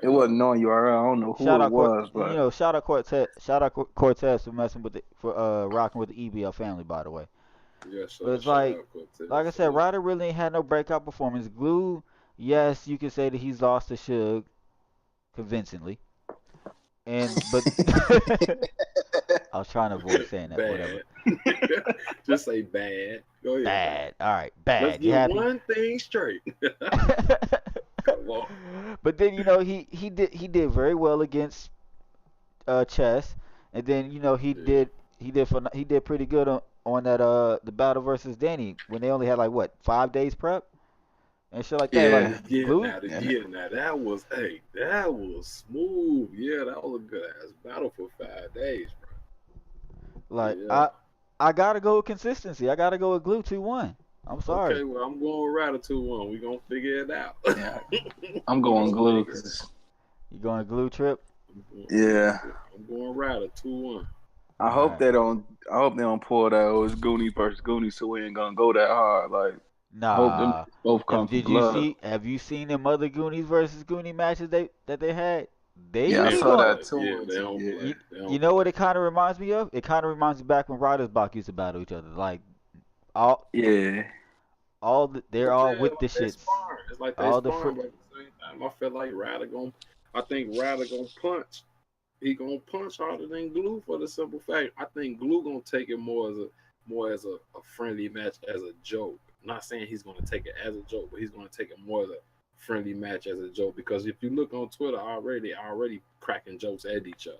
It wasn't on URL. I don't know who it was, but shout out Cortez. Shout out Cortez for messing with rocking with the E.B.L family, by the way. Yeah, but it's like I said, Ryder really ain't had no breakout performance. Glue, yes, you could say that he's lost to Suge convincingly, but I was trying to avoid saying that. Bad. Whatever. Just say bad. Go ahead. Bad. All right, bad. Let's get one thing straight. But then he did very well against Chess, and then he did pretty good on that the battle versus Danny when they only had like what 5 days prep and shit like that. Now that was smooth. Yeah, that was a good ass battle for 5 days, bro. Like I gotta go with consistency. I gotta go with Glue 2-1. I'm sorry. Okay, well I'm going with Ryder 2-1. We gonna figure it out. Yeah, I'm going Glue. You going glue trip? Yeah. I'm going Ryder 2-1. I hope they don't. I hope they don't pull that. Oh, it's Goonies versus Goonies, so we ain't gonna go that hard. Like, I hope them Nah. both come for Did you blood. see? Have you seen them other Goonies versus Goonie matches that they had? They Yeah, I They be don't saw going. that play. too. Yeah, they don't Yeah. play. You, They you don't know what play. it kind of reminds me of? It kind of reminds me back when Riders Block used to battle each other. Like all Yeah. they're all Yeah, with the like they shits. sparring. It's like they All the sparring, but at the same time, I feel like Ryder gonna. I think Ryder gonna punch. He gonna punch harder than Glue for the simple fact. I think Glue gonna take it more as a friendly match, as a joke. I'm not saying he's gonna take it as a joke, but he's gonna take it more as a friendly match as a joke. Because if you look on Twitter already, they're already cracking jokes at each other.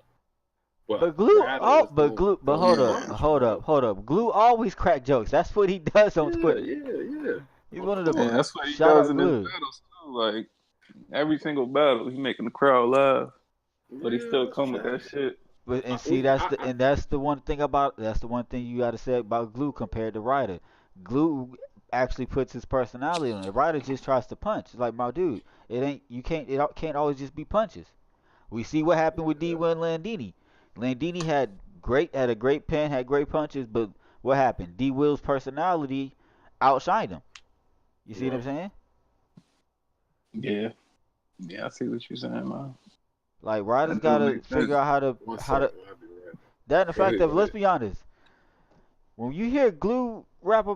But But glue, Ryder oh, is but glue, but gonna hold Yeah. up, punch, hold bro. up, hold up. Glue always crack jokes. That's what he does on Yeah, Twitter. yeah. He's Of one of the Yeah, course. that's what he shout does out in his Glue. battles too. Like every single battle, he making the crowd laugh, but he Yeah, still that's come with true. that shit. But I, and see we, that's the one thing about that's the one thing you got to say about Glue compared to Ryder. Glue actually puts his personality on it. Ryder just tries to punch. It's like my dude. It ain't you can't it can't always just be punches. We see what happened with D. Will and Landini. Landini had a great pen, had great punches, but what happened? D. Will's personality outshined him. You see what I'm right. saying? Yeah. Yeah, I see what you're saying, man. Like Ryder's That do got to make figure sense. out One how to second, I'll be right. that and the Go fact ahead, that go let's ahead. be honest, when you hear Glue rap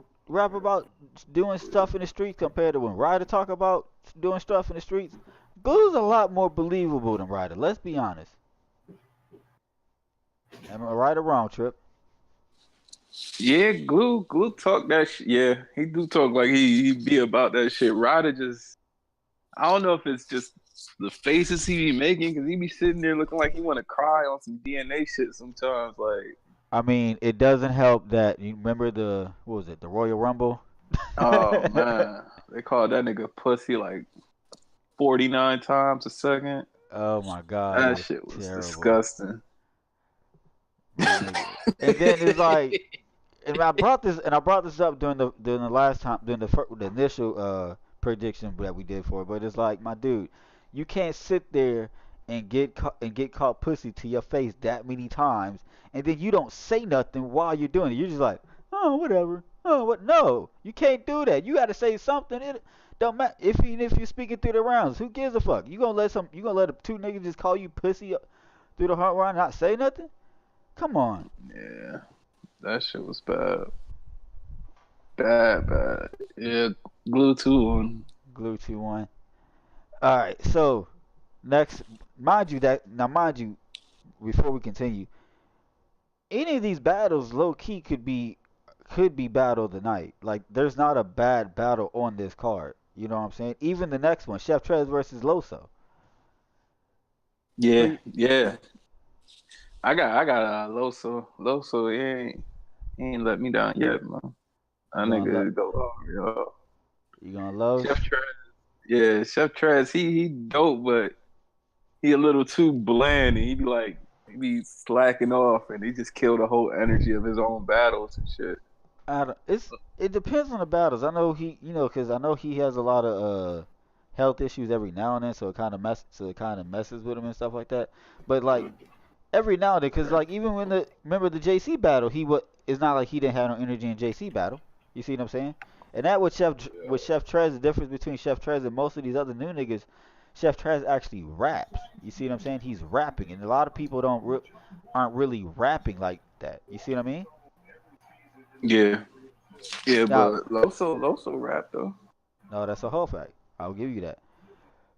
about doing stuff in the streets compared to when Ryder talk about doing stuff in the streets, Glue's a lot more believable than Ryder. Let's be honest. Am I right or wrong, Trip? Yeah, glue talk that shit. Yeah, he do talk like he be about that shit. Ryder just, I don't know if it's just the faces he be making because he be sitting there looking like he want to cry on some DNA shit sometimes. Like, I mean, it doesn't help that you remember the what was it, the Royal Rumble? oh man, they called that nigga pussy like 49 times a second. Oh my God, it That was shit was terrible. disgusting. That nigga. And then it's like, and I brought this up during the last time during the initial prediction that we did for it. But it's like, my dude, you can't sit there and get caught pussy to your face that many times, and then you don't say nothing while you're doing it. You're just like, oh whatever, oh what? No, you can't do that. You got to say something. It don't matter even if you're speaking through the rounds. Who gives a fuck? You gonna let two niggas just call you pussy through the hunt round and not say nothing? Come on. Yeah, that shit was bad. Bad. Yeah, glue too on. Glue 2-1. All right. So next, mind you, before we continue, any of these battles, low key, could be battle of the night. Like there's not a bad battle on this card. You know what I'm saying? Even the next one, Chef Trez versus Loso. Who Yeah, you, yeah. I got Loso he ain't let me down yet, man. you That gonna love? nigga go hard, yo. You gonna love? Chef Trez. Yeah, Chef Trez, he dope, but he a little too bland and he be slacking off and he just kill the whole energy of his own battles and shit. It depends on the battles. I know because I know he has a lot of health issues every now and then, so it kind of messes with him and stuff like that. But like every now and then, because like even when remember the JC battle, it's not like he didn't have no energy in JC battle. You see what I'm saying? And that with Chef Trez, the difference between Chef Trez and most of these other new niggas, Chef Trez actually raps. You see what I'm saying? He's rapping, and a lot of people aren't really rapping like that. You see what I mean? Yeah. Yeah, Now, but Loso rap though. no, that's a whole fact. I'll give you that.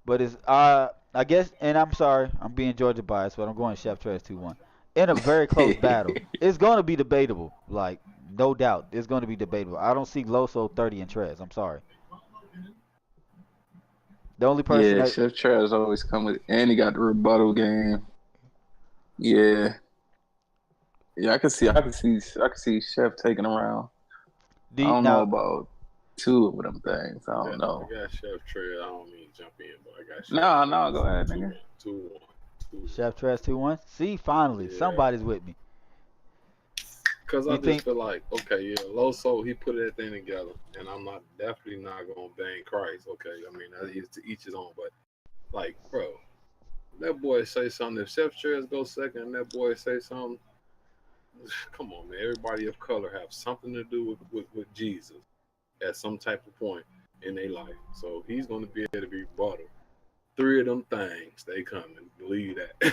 But it's I guess, and I'm sorry, I'm being Georgia biased, but I'm going Chef Trez 2-1 in a very close battle. It's going to be debatable, like no doubt. It's going to be debatable. I don't see Loso 30 and Trez. I'm sorry. The only person Yeah, that Chef Trez always come with and he got the rebuttal game. Yeah. Yeah, I can see Chef taking around. I the don't know now about two of them things. I don't I know. got Chef Trey. I don't mean to jump in, but I got Chef No, go Trey. ahead, 2-1. nigga. 2-1. 2-1. Chef Trez 2-1. See, finally Yeah. somebody's with me. Because I You just think? feel like, okay, yeah, Loso, he put everything together. And I'm definitely not going to bang Christ. Okay. I mean, that is to each his own. But, like, bro, that boy say something. If Chef Trez go second, and that boy say something. Come on, man. Everybody of color have something to do with Jesus at some type of point in their life. So he's going to be able to be rebuttal. 3 of them things, they coming. Believe that.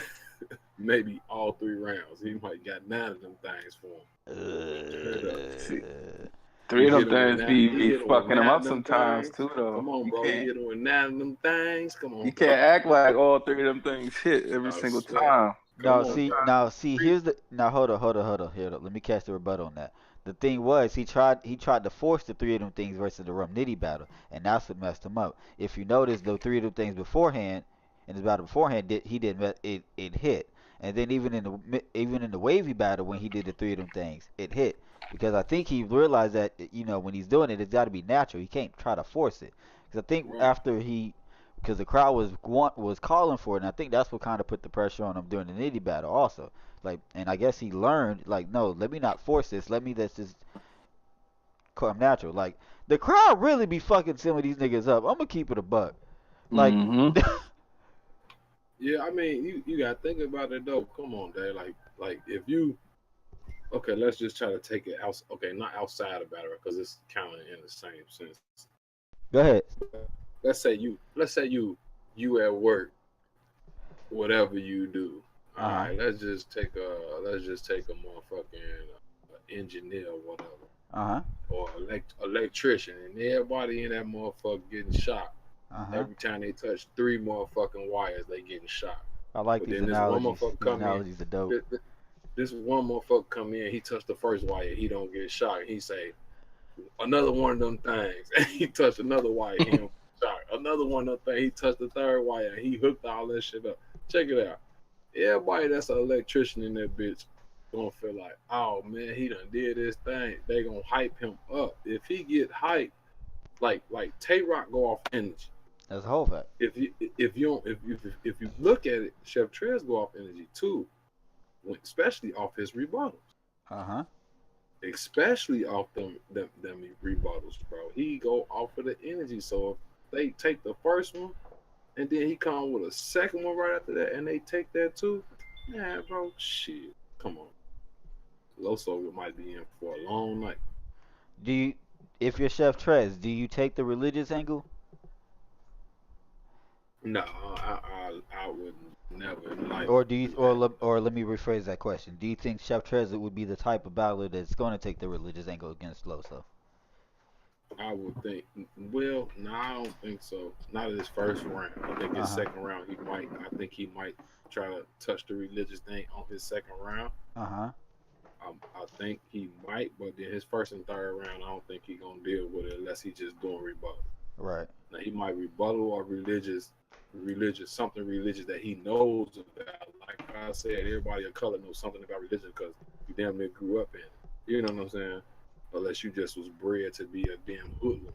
Maybe all 3 rounds. He might got 9 of them things for him. See, 3 of them things be fucking him up sometimes too, though. Come on, bro. You hit him with 9 of them things. Come on. You can't act like all 3 of them things hit every single time. Now see, here's the hold on. Let me catch the rebuttal on that. The thing was, he tried to force the 3 of them things versus the Rum Nitty battle, and that's what messed him up. If you notice, the 3 of them things beforehand, in his battle beforehand, he didn't it hit, and then even in the Wavy battle when he did the 3 of them things, it hit because I think he realized that when he's doing it, it's got to be natural. He can't try to force it. Because I think after because the crowd was calling for it, and I think that's what kind of put the pressure on him during the Nitty battle also. Like, and I guess he learned, like, no, let me not force this. Let's just come natural. Like, the crowd really be fucking some of these niggas up. I'm gonna keep it a buck. Like, yeah, I mean, you gotta think about it though. Come on, Dave. Like if you let's just try to take it out. Okay, not outside of battle because it's kind of in the same sense. Go ahead. Let's say you at work, whatever you do. All right, let's just take a motherfucking engineer or whatever, or electrician, and everybody in that motherfucker getting shot. Every time they touch 3 motherfucking wires, they getting shot. I like these analogies. These analogies are dope. This one motherfucker come in, he touched the first wire, he don't get shot. He say another one of them things, and he touched another wire, he don't get shot. Another one of them things, he touched the 3rd wire, and he hooked all that shit up. Check it out. Everybody that's an electrician in that bitch gonna feel like, oh man, he done did this thing. They gonna hype him up. If he get hyped, like Tay-Rock go off energy. That's the whole fact. If you look at it, Chef Trez go off energy too, especially off his rebuttals. Especially off them rebuttals, bro. He go off of the energy. So if they take the first one, and then he come with a second one right after that, and they take that too, yeah, bro, shit, come on. Loso might be in for a long night. If you're Chef Trez, do you take the religious angle? No, I would never like. Or let me rephrase that question. Do you think Chef Trez would be the type of battler that's going to take the religious angle against Loso? I would think. Well, no, I don't think so. Not in his first round. I think his second round he might. I think he might try to touch the religious thing on his second round. I think he might, but then his first and third round, I don't think he's gonna deal with it unless he's just doing rebuttal. Right. Now he might rebuttal or something religious that he knows about. Like I said, everybody of color knows something about religion because you damn near grew up in it. You know what I'm saying? Unless you just was bred to be a damn hoodlum.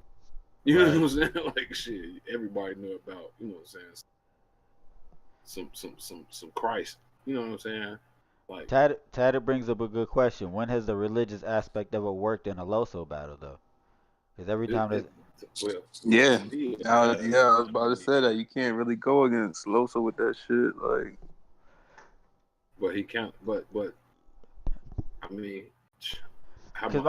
You know what I'm saying? Like shit, everybody knew about, you know what I'm saying? Some Christ. You know what I'm saying? Like Tad brings up a good question. When has the religious aspect ever worked in a Loso battle though? Because every time I was about to say that you can't really go against Loso with that shit, like. But he can't. But I mean, how much of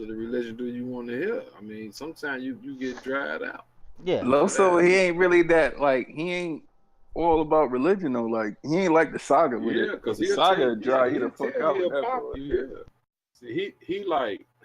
the religion do you want to hear? I mean, sometimes you get dried out. Yeah. Loso, he ain't really that, like, he ain't all about religion though. Like, he ain't like the Saga with it. Because the Saga dry you the fuck out. See, he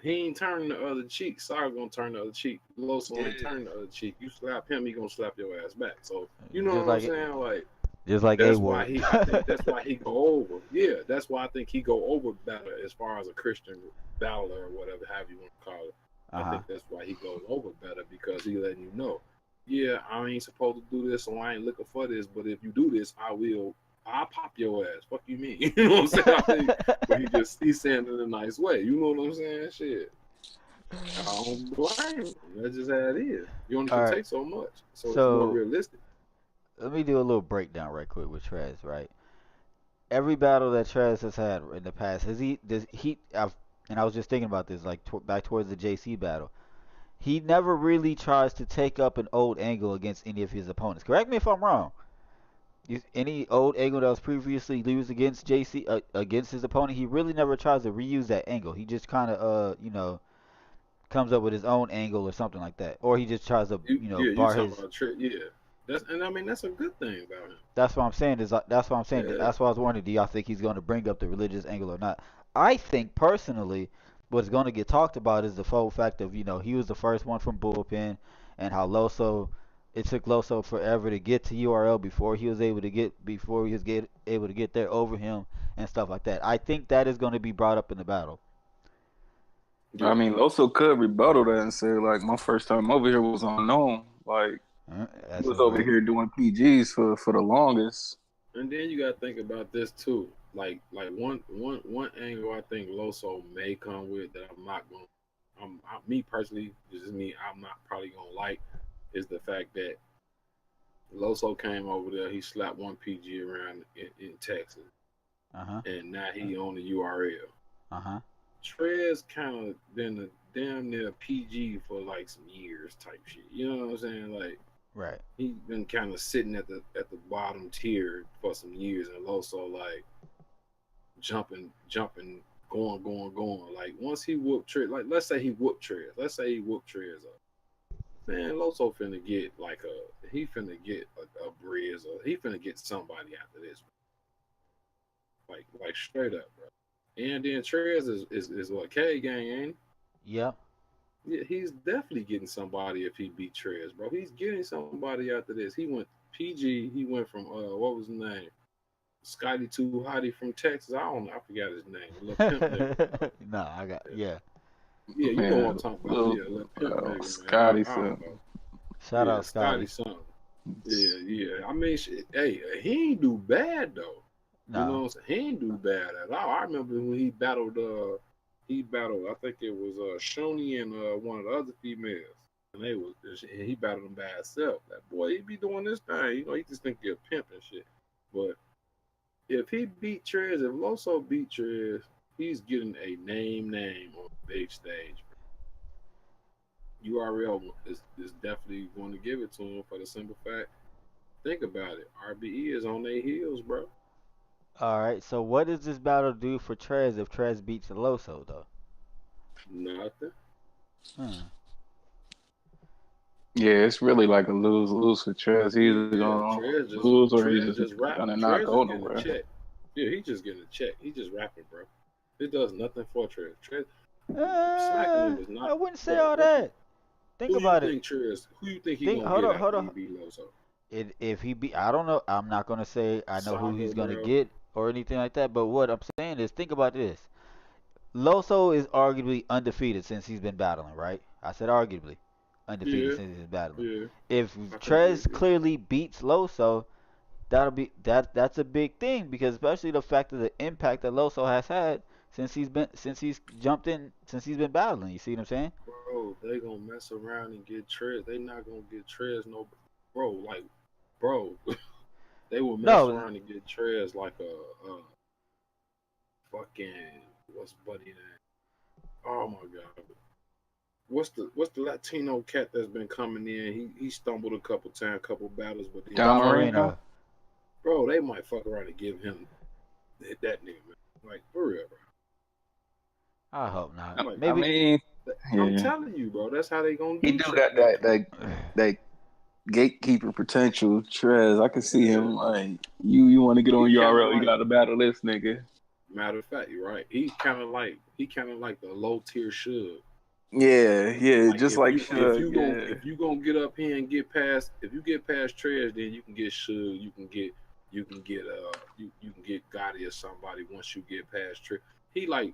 ain't turning the other cheek. Saga gonna turn the other cheek. Loso ain't turning the other cheek. You slap him, he gonna slap your ass back. So you know what I'm saying? Like, just like that's why I think that's why he go over. Yeah, that's why I think he go over better as far as a Christian battler or whatever have you want to call it. I think that's why he goes over better because he letting you know, yeah, I ain't supposed to do this, so I ain't looking for this. But if you do this, I'll pop your ass. Fuck you mean? You know what I'm saying? But he's saying it in a nice way. You know what I'm saying? Shit. I don't blame him. That's just how it is. You only can take so much. So it's more realistic. Let me do a little breakdown right quick with Trez, right? Every battle that Trez has had in the past, and I was just thinking about this, like back towards the JC battle, he never really tries to take up an old angle against any of his opponents. Correct me if I'm wrong. Any old angle that was previously used against JC against his opponent, he really never tries to reuse that angle. He just kind of comes up with his own angle or something like that, or he just tries to You bar talking his. about trick? Yeah, I mean that's a good thing about him. That's what I'm saying. That's what I'm saying. Yeah, That's why I was wondering. Do y'all think he's going to bring up the religious angle or not? I think personally, what's going to get talked about is the full fact of he was the first one from bullpen, and how Loso. It took Loso forever to get to URL before he was able to get there over him and stuff like that. I think that is going to be brought up in the battle. yeah. I mean, Loso could rebuttal that and say, like, my first time over here was unknown. Like, he That's was over right. here doing PGs for the longest. And then you gotta think about this too. Like one angle I think Loso may come with that I'm not going. Me personally, this is me. I'm not probably gonna like is the fact that Loso came over there. He slapped one PG around in Texas, and now he on the URL. Trez kind of been a damn near PG for like some years type shit. You know what I'm saying? Like, right. He been kind of sitting at the bottom tier for some years, and Loso like jumping, going. Like once he whooped Trez, like let's say he whooped Trez up. Man, Loso finna get like he finna get a Briz, or he finna get somebody after this. Like straight up, bro. And then Trez is what K gang, ain't he? Yep. Yeah, he's definitely getting somebody if he beat Trez, bro. He's getting somebody after this. He went PG. He went from what was his name? Scotty Too Hottie from Texas. I forgot his name. Lil Pimp nigga. No, I got Yeah, you know what I'm talking about. Yeah, Lil Pimp nigga, Scotty man. I don't know. Shout out Scotty. Something. Yeah. I mean, hey, he ain't do bad though. No. You know what I'm saying? He ain't do bad at all. I remember when he battled. I think it was Shoni and one of the other females, and he battled them by himself. That boy, he be doing this thing. He just think he a pimp and shit. But if he beat Trez, if Loso beat Trez, he's getting a name on the big stage. URL is definitely going to give it to him for the simple fact. Think about it. RBE is on their heels, bro. All right. So what does this battle do for Trez if Trez beats Loso though? Nothing. Yeah, it's really like a lose for Trez. He's either gonna lose or he's just gonna not go nowhere. Yeah, he's just getting a check. He's just rapping, bro. It does nothing for Trez. Smacking him is not. I wouldn't say all that. Think about it. Who you think he's gonna get after he beat Loso? If he beat, I don't know. I'm not gonna say I know who he's gonna get or anything like that. But what I'm saying is, think about this. Loso is arguably undefeated since he's been battling, right? I said arguably undefeated since he's been battling. Yeah. If Trez clearly beats Loso, that's a big thing, because especially the fact of the impact that Loso has had since he's been battling. You see what I'm saying? Bro, they gonna mess around and get Trez. They not gonna get Trez bro. They will mess around and get Trez like a fucking what's buddy name? Oh my god. What's the Latino cat that's been coming in? He stumbled a couple battles, but Don Marino. Bro, they might fuck around and give him that nigga, man. Like for real, bro. I hope not. Like, maybe. I'm telling you, bro. That's how they gonna do. He do got that gatekeeper potential. Trez, I can see him like you want to get on URL, you got to battle this nigga. Matter of fact, you're right. He kind of like the low tier Suge. Yeah, like just like Suge. If you gonna get up here and get past, if you get past Trez, then you can get Suge. You can get Gotti or somebody once you get past Trez. He like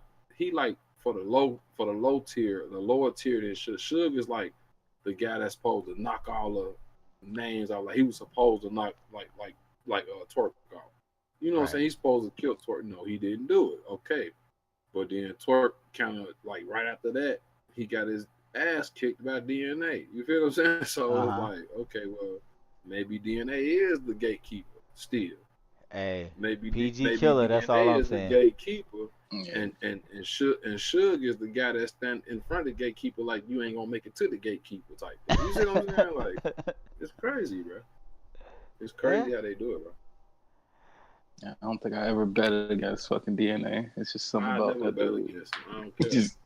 for the low tier, the lower tier than Suge. Suge is like the guy that's supposed to knock all the names out. Like he was supposed to knock like Tawk off. You know what I'm saying? He's supposed to kill Tawk. No, he didn't do it. Okay. But then Tawk kind of like right after that, he got his ass kicked by DNA. You feel what I'm saying? So it's like, okay, well, maybe DNA is the gatekeeper still. Hey, maybe PG killer. DNA that's all I'm is saying. The gatekeeper, and Suge is the guy that stand in front of the gatekeeper like you ain't gonna make it to the gatekeeper type thing. You see what I'm saying? Like it's crazy, bro. It's crazy how they do it, bro. I don't think I ever bet against fucking DNA. It's just something I about never that bet dude. against him. I don't care. Just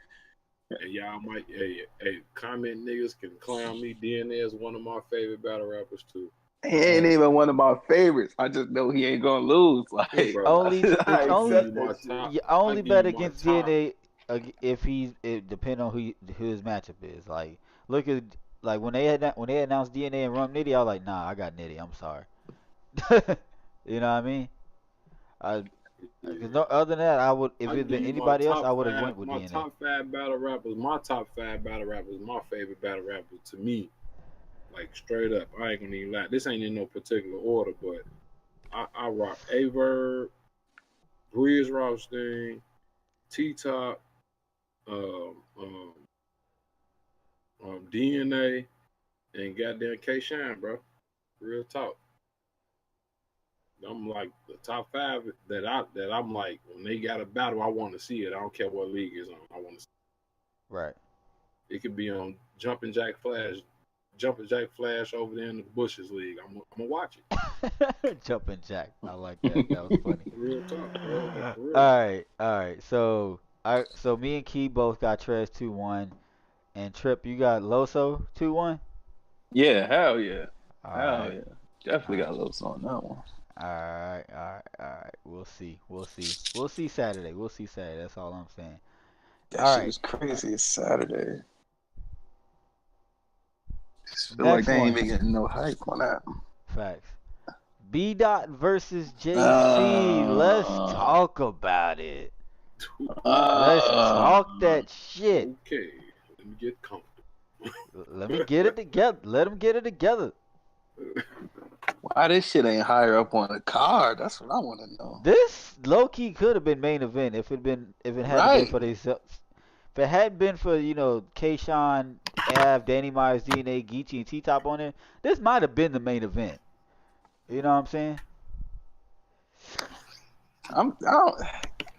And y'all might, hey, comment niggas can clown me. DNA is one of my favorite battle rappers too. he ain't even one of my favorites. I just know he ain't gonna lose. Like, It's Bro, only it's I only accept that shit. you I only give bet you my against top. DNA if it depend on who his matchup is. Like look at like when they announced DNA and Rum Nitty, I was like, nah, I got Nitty. I'm sorry. You know what I mean? I Cause no other than that, I would if I it give been you anybody else, I would have went with my DNA. top five battle rappers. My top five battle rappers. My favorite battle rapper to me, like straight up. I ain't gonna even lie. This ain't in no particular order, but I rock Averb, Breeze Rothstein, T-Top, um, um, DNA, and goddamn K-Shine, bro. Real talk. I'm like the top five that I'm like when they got a battle, I want to see it. I don't care what league it's on. I want to see Right. it. It could be on Jumping Jack Flash over there in the Bushes League. I'm gonna watch it. Jumping Jack. I like that. That was funny. Real talk, bro. Like, for real. All right. So me and Key both got Trez 2-1, and Trip you got Loso 2-1. Yeah, hell yeah, All hell right. yeah. Definitely All right. got a little on that one. All right. We'll see. We'll see Saturday. We'll see Saturday. That's all I'm saying. That All shit right. was crazy. It's Saturday. Just feel like Next they ain't one. even getting no hype on that. Facts. B Dot versus JC. Let's talk about it. Let's talk that shit. Okay, let me get comfortable. Let me get it together. Let them get it together. Why this shit ain't higher up on the card? That's what I want to know. This low key could have been main event if it hadn't been for these. If it hadn't been for Kayshawn, Av, Danny Myers, DNA, Geechee, and T Top on there, this might have been the main event. You know what I'm saying? I don't.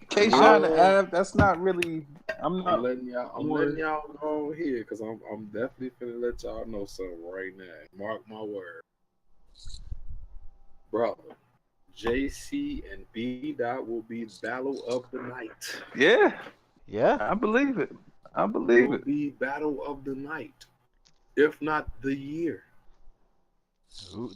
Kayshawn and Av, that's not really. I'm letting y'all go here because I'm definitely finna let y'all know something right now. Mark my word, brother. JC and B Dot will be battle of the night. Yeah. I believe it. It will be battle of the night, if not the year.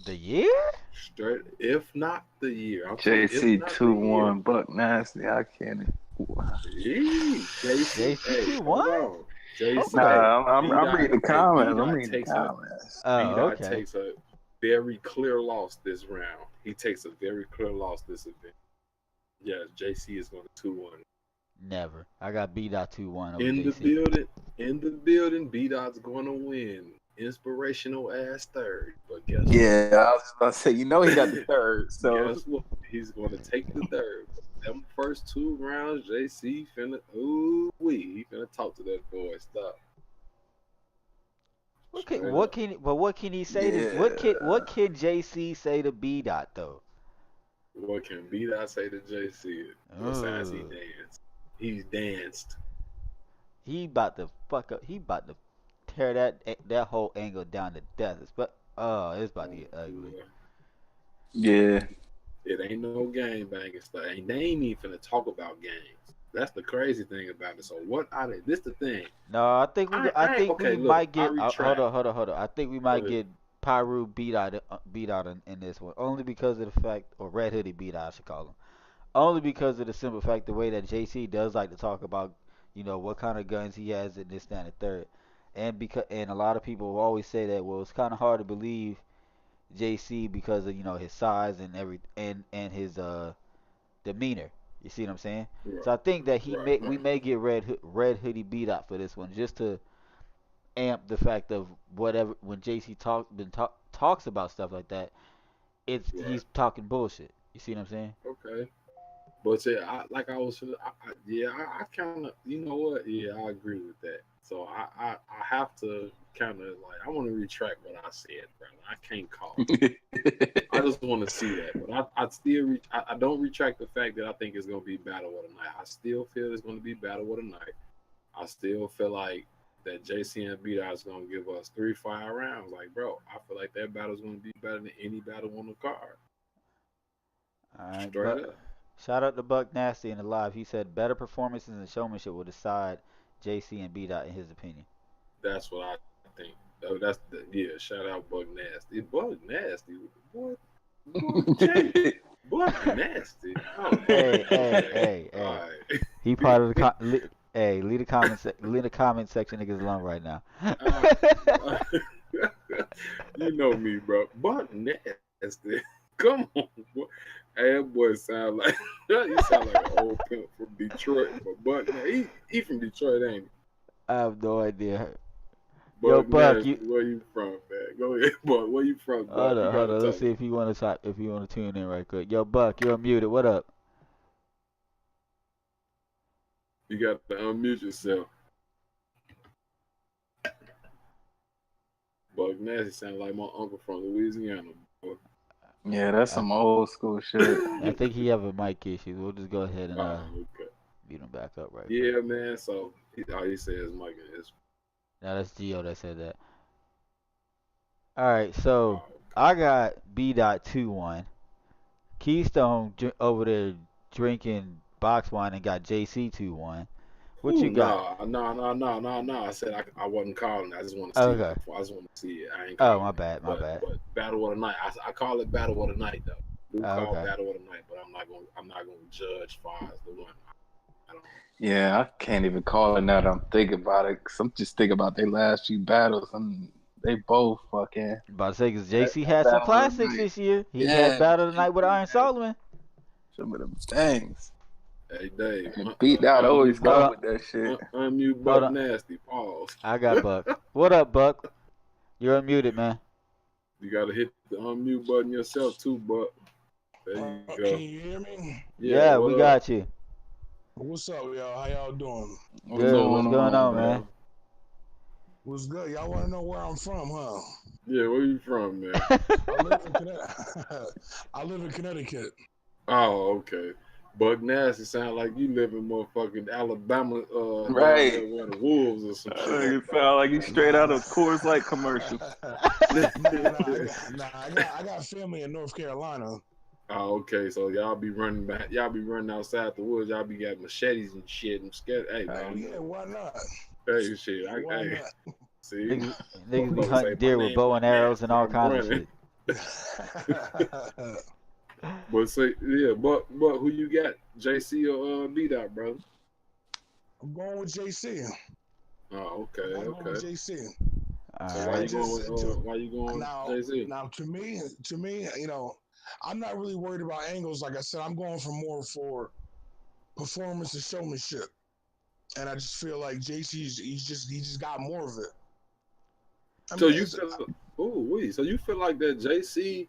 The year? Straight, if not the year. JC 2-1 Buck Nasty. I can't. JC 2-1. JC. Nah, I'm reading the comments. I'm reading the comments. B-Dot takes a very clear loss this round. He takes a very clear loss this event. Yes, JC is going to 2-1. Never. I got B Dot 2-1 in JC. the building. B Dot's going to win. Inspirational ass third, but guess what? Yeah, I was about to say, he got the third, so guess what? He's going to take the third. Them first 2 rounds, JC finna he finna talk to that boy. Stop. What can he say to what can JC say to B Dot though? What can B Dot say to JC? Besides he danced. He's danced. He about to fuck up. He about to tear that whole angle down to death. But it's about to get ugly. Yeah. It ain't no game banging stuff. They ain't even finna talk about games. That's the crazy thing about it. So what are they? This the thing. No, I think we might get. Hold on. I think we might get Pyru beat out in this one, only because of the fact, or Red Hoodie beat out, I should call him, only because of the simple fact the way that JC does like to talk about, what kind of guns he has in this, that, and the third, and a lot of people will always say that, well, it's kind of hard to believe JC because of his size and and his demeanor. You see what I'm saying? Right. So I think that we may get Red Hoodie beat out for this one, just to amp the fact of whatever when JC talks about stuff like that, he's talking bullshit. You see what I'm saying? Okay. But yeah, I kind of, you know what? Yeah, I agree with that. So I have to kind of like, I want to retract what I said, brother. I can't call it. I just want to see that, but I don't retract the fact that I think it's gonna be battle of the night. I still feel it's gonna be battle of the night. I still feel like that JC and B-Dot is gonna give us 3 fire rounds. Like, bro, I feel like that battle is gonna be better than any battle on the card. All right, Straight but up. shout out to Buck Nasty in the live. He said better performances and showmanship will decide JC and B Dot in his opinion. That's what I think. That's the, yeah. Shout out Bug Nasty. Bug Nasty. What? Bug Nasty. Oh, Hey. all right. He part of the hey, leave the comment section niggas alone right now. You know me, bro. Bug Nasty. Come on, boy. Hey, that boy sound like you sound like an old pimp from Detroit. But Bug, he from Detroit, ain't he? I have no idea. Bug Yo, Buck, Nasty, where you from, man? Go ahead, Buck. Where you from, Buck? hold on. Let's see if you want to talk. If you want to tune in right quick. Yo, Buck, you're unmuted. What up? You got to unmute yourself. Bug Nasty sound like my uncle from Louisiana. Boy. Yeah, that's some old school shit. I think he have a mic issue. We'll just go ahead and Okay. beat him back up right Yeah, quick. man. So all he says Mike is. Now that's Gio that said that. All right, so I got B.21. Keystone over there drinking box wine and got JC 2-1. What you got? No. I said I wasn't calling. I just want to see Okay. it. I just want to see it. I ain't calling. Oh, my bad. But Battle of the Night. I call it Battle of the Night though. We call Okay. Battle of the Night, but I'm not gonna judge far as the one. I don't know. Yeah, I can't even call it now that I'm thinking about it. Cause I'm just thinking about their last few battles. They both fucking. About to say, because JC had some classics this year. He had Battle of the Night with Iron Solomon. Some of them things. Hey, Dave. Beat out always come with that shit. Unmute Buck Nasty. Pause. I got Buck. What up, Buck? You're unmuted, man. You got to hit the unmute button yourself, too, Buck. There you go. Can you hear me? Yeah, we got you. What's up, y'all? How y'all doing? Good. What's going on, man? What's good? Y'all want to know where I'm from, huh? Yeah, where you from, man? I live in Connecticut. Oh, okay. Buck Nasty sound like you live in motherfucking Alabama, right? Where the Wolves or some shit. You sound like you straight out of Coors Light commercial. I got family in North Carolina. Oh, okay. So y'all be running back. Y'all be running outside the woods. Y'all be got machetes and shit and scared. Hey, man. Yeah, why not? Hey, shit. See, niggas be hunting deer with bow and arrows and all kinds of shit. But say, yeah, but who you got, JC or B-Dot, bro? I'm going with JC. Oh, okay, I'm going with JC. So why you going with JC? Now, to me, you know, I'm not really worried about angles. Like I said, I'm going for performance and showmanship, and I just feel like JC, he just got more of it. So you feel like that JC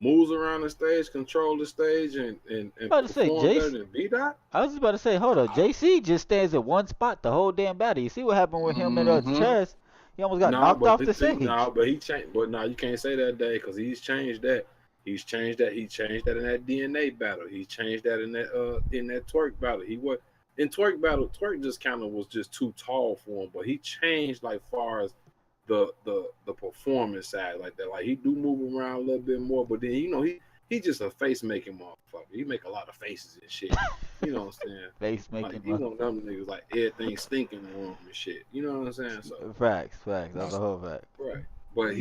moves around the stage, control the stage, and about to say, better than B-Dot? I was about to say, hold on, JC just stands at one spot the whole damn battle. You see what happened with him and Chess? He almost got knocked off the stage. But he changed. But you can't say that, Dave, because he's changed that. He changed that in that DNA battle. He changed that in that Twerk battle. He was in Twerk battle. Twerk just kind of was just too tall for him. But he changed like far as the performance side like that. Like he do move around a little bit more. But then he just a face making motherfucker. He make a lot of faces and shit. You know what I'm saying? Face making. Like, he one of them niggas like everything stinking on him and shit. You know what I'm saying? So facts. That's a whole fact. Right. But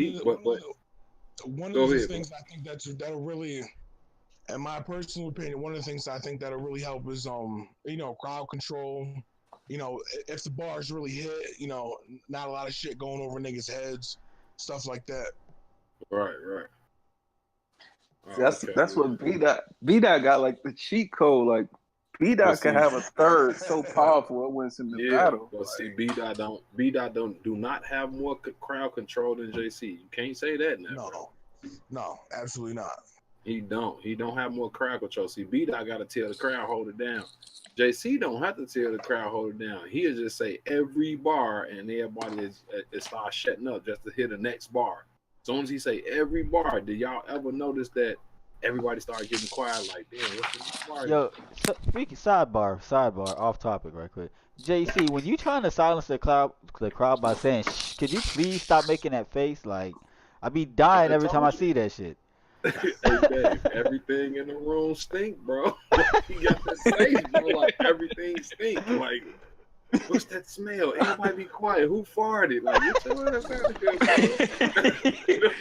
one of the things I think that'll really, in my personal opinion, one of the things I think that'll really help is crowd control. You know, if the bars really hit, not a lot of shit going over niggas' heads, stuff like that. Right. That's what B-Dot got, like the cheat code. Like B-Dot can have a third so powerful it wins him the battle. But see, B-Dot do not have more crowd control than JC. You can't say that now. No, absolutely not. He don't have more crowd control. See, B-Dot got to tell the crowd hold it down. JC don't have to tell the crowd hold it down. He'll just say every bar and everybody is start shutting up just to hit the next bar. As soon as he say every bar, did y'all ever notice that everybody started getting quiet? Like, damn, what's the next bar? Yo, speaking sidebar, off topic, right quick. JC, when you trying to silence the crowd by saying, "Shh," could you please stop making that face? Like, I be dying every time I see that shit. Hey Dave, everything in the room stink, bro. He got that face, bro. Like everything stink. Like, what's that smell? Everybody be quiet. Who farted? Like, get your ass out of here,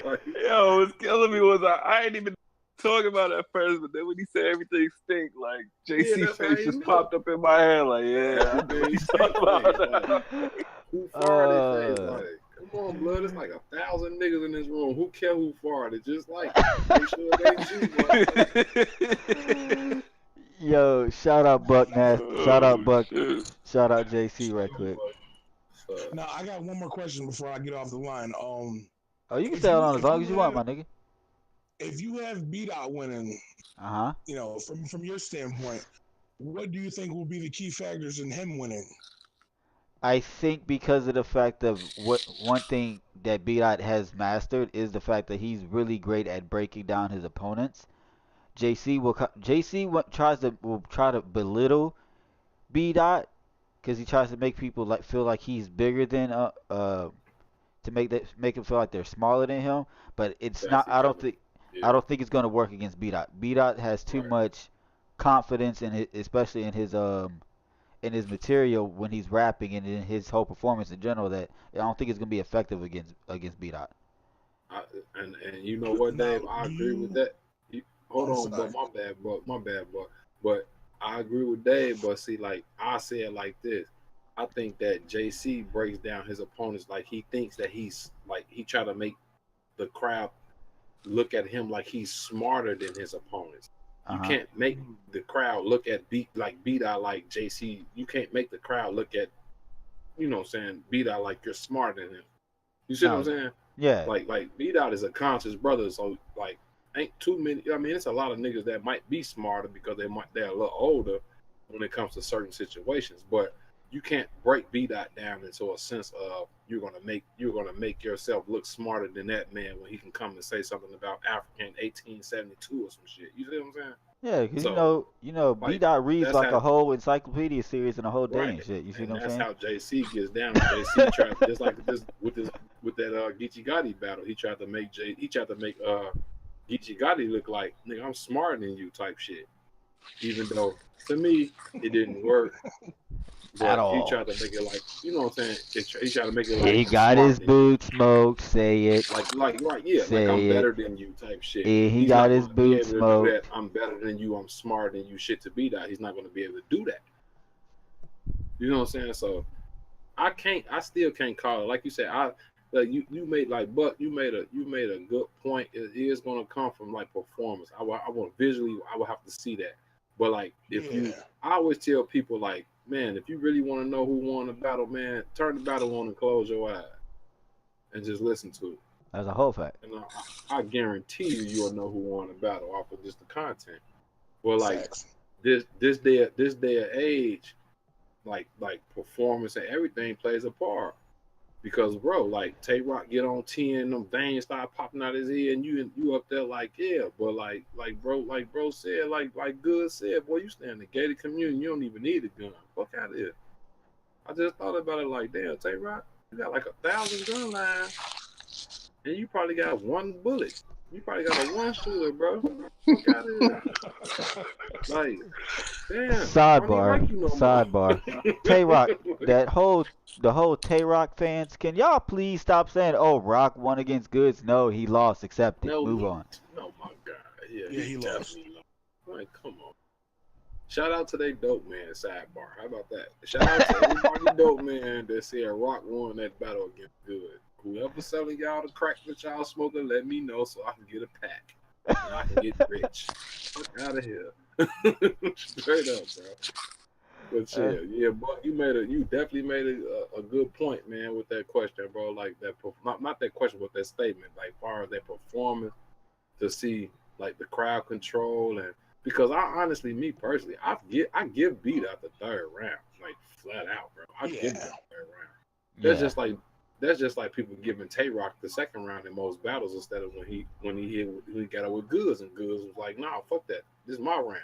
bro. Like, yo, what's killing me was I ain't even talking about it at first, but then when he said everything stink, like JC face just popped up in my head. Like, yeah, I know what he's talking about. Like, who farted? Face? Like, come on, blood. It's like 1,000 niggas in this room. Who care who farted? Just like make sure it ain't you, bro. Yo, shout out Buck Nash. Shout out Buck. Shit. Shout out JC right quick. Now I got one more question before I get off the line. Oh, you can stay on as long as you want, my nigga. If you have B-Dot winning, you know, from your standpoint, what do you think will be the key factors in him winning? I think because of the fact of one thing that B-Dot has mastered is the fact that he's really great at breaking down his opponents. JC will try to belittle B-Dot because he tries to make people like feel like he's bigger than to make him feel like they're smaller than him. But it's not. I don't think it's gonna work against B-Dot. B-Dot has too much confidence in especially in his material when he's rapping and in his whole performance in general that I don't think it's gonna be effective against B-Dot. And you know what, Dave? I agree with that. Hold on, but my bad, but I agree with Dave. But see, like I say it like this. I think that JC breaks down his opponents like he thinks that he's like he try to make the crowd look at him like he's smarter than his opponents. You can't make the crowd look at B-Dot like JC. You can't make the crowd look at, you know what I'm saying, B-Dot like you're smarter than him. You see what I'm saying? Yeah. Like B-Dot is a conscious brother, so like ain't too many. I mean, it's a lot of niggas that might be smarter because they're a little older when it comes to certain situations, but you can't break B-Dot down into a sense of you're gonna make yourself look smarter than that man when he can come and say something about Africa in 1872 or some shit. You see what I'm saying? Yeah, because you know, like, B-Dot reads like how, a whole encyclopedia series in a whole day and shit. You see what I'm saying? That's how JC gets down. JC tried just like this with that Geechee Gotti battle. He tried to make Geechee Gotti look like nigga I'm smarter than you type shit. Even though to me it didn't work. But at all. He tried to make it like, you know what I'm saying? He tried to make it like he got his boot smoked, say it. Like right, yeah, say like I'm it. better than you type shit. Yeah, He's got not his boot smoked. I'm better than you, I'm smarter than you shit to be that. He's not gonna be able to do that. You know what I'm saying? So I still can't call it. Like you said, you made like Buck, you made a good point. It is gonna come from like performance. I want visually I will have to see that. But like I always tell people like, man, if you really want to know who won the battle, man, turn the battle on and close your eyes and just listen to it. That's a whole fact. And I guarantee you'll know who won the battle off of just the content. Well, like this day of age, like performance and everything plays a part. Because bro, like Tay-Rock get on 10, them veins start popping out his head, and you up there like yeah, but like bro said, like Good said, boy, you stay in the gated community, you don't even need a gun. Fuck out of here. I just thought about it like, damn, Tay-Rock, you got like 1,000 gun lines, and you probably got one bullet. You probably got a one shooter, bro. Fuck out of here. Like, damn. Sidebar. Tay-Rock, the whole Tay-Rock fans, can y'all please stop saying, "Oh, Rock won against Goods"? No, he lost. Accept it. Move on. Oh my God. Yeah, he lost. Like, come on. Shout out to they dope man. Sidebar. How about that? Shout out to everybody dope man that said Rock won that battle against Good. Whoever selling y'all the crack that y'all smoking, let me know so I can get a pack and I can get rich. Get out of here. Straight up, bro. But yeah, but you definitely made a good point, man, with that question, bro. Like that, not that question, but that statement. Like, far as that performance, to see like the crowd control, and because I honestly, me personally, I give B-Dot the third round, like flat out, bro. I give him the third round. That's just like people giving Tay-Rock the second round in most battles instead of when he got it with Goods, and Goods was like, nah, fuck that. This is my round.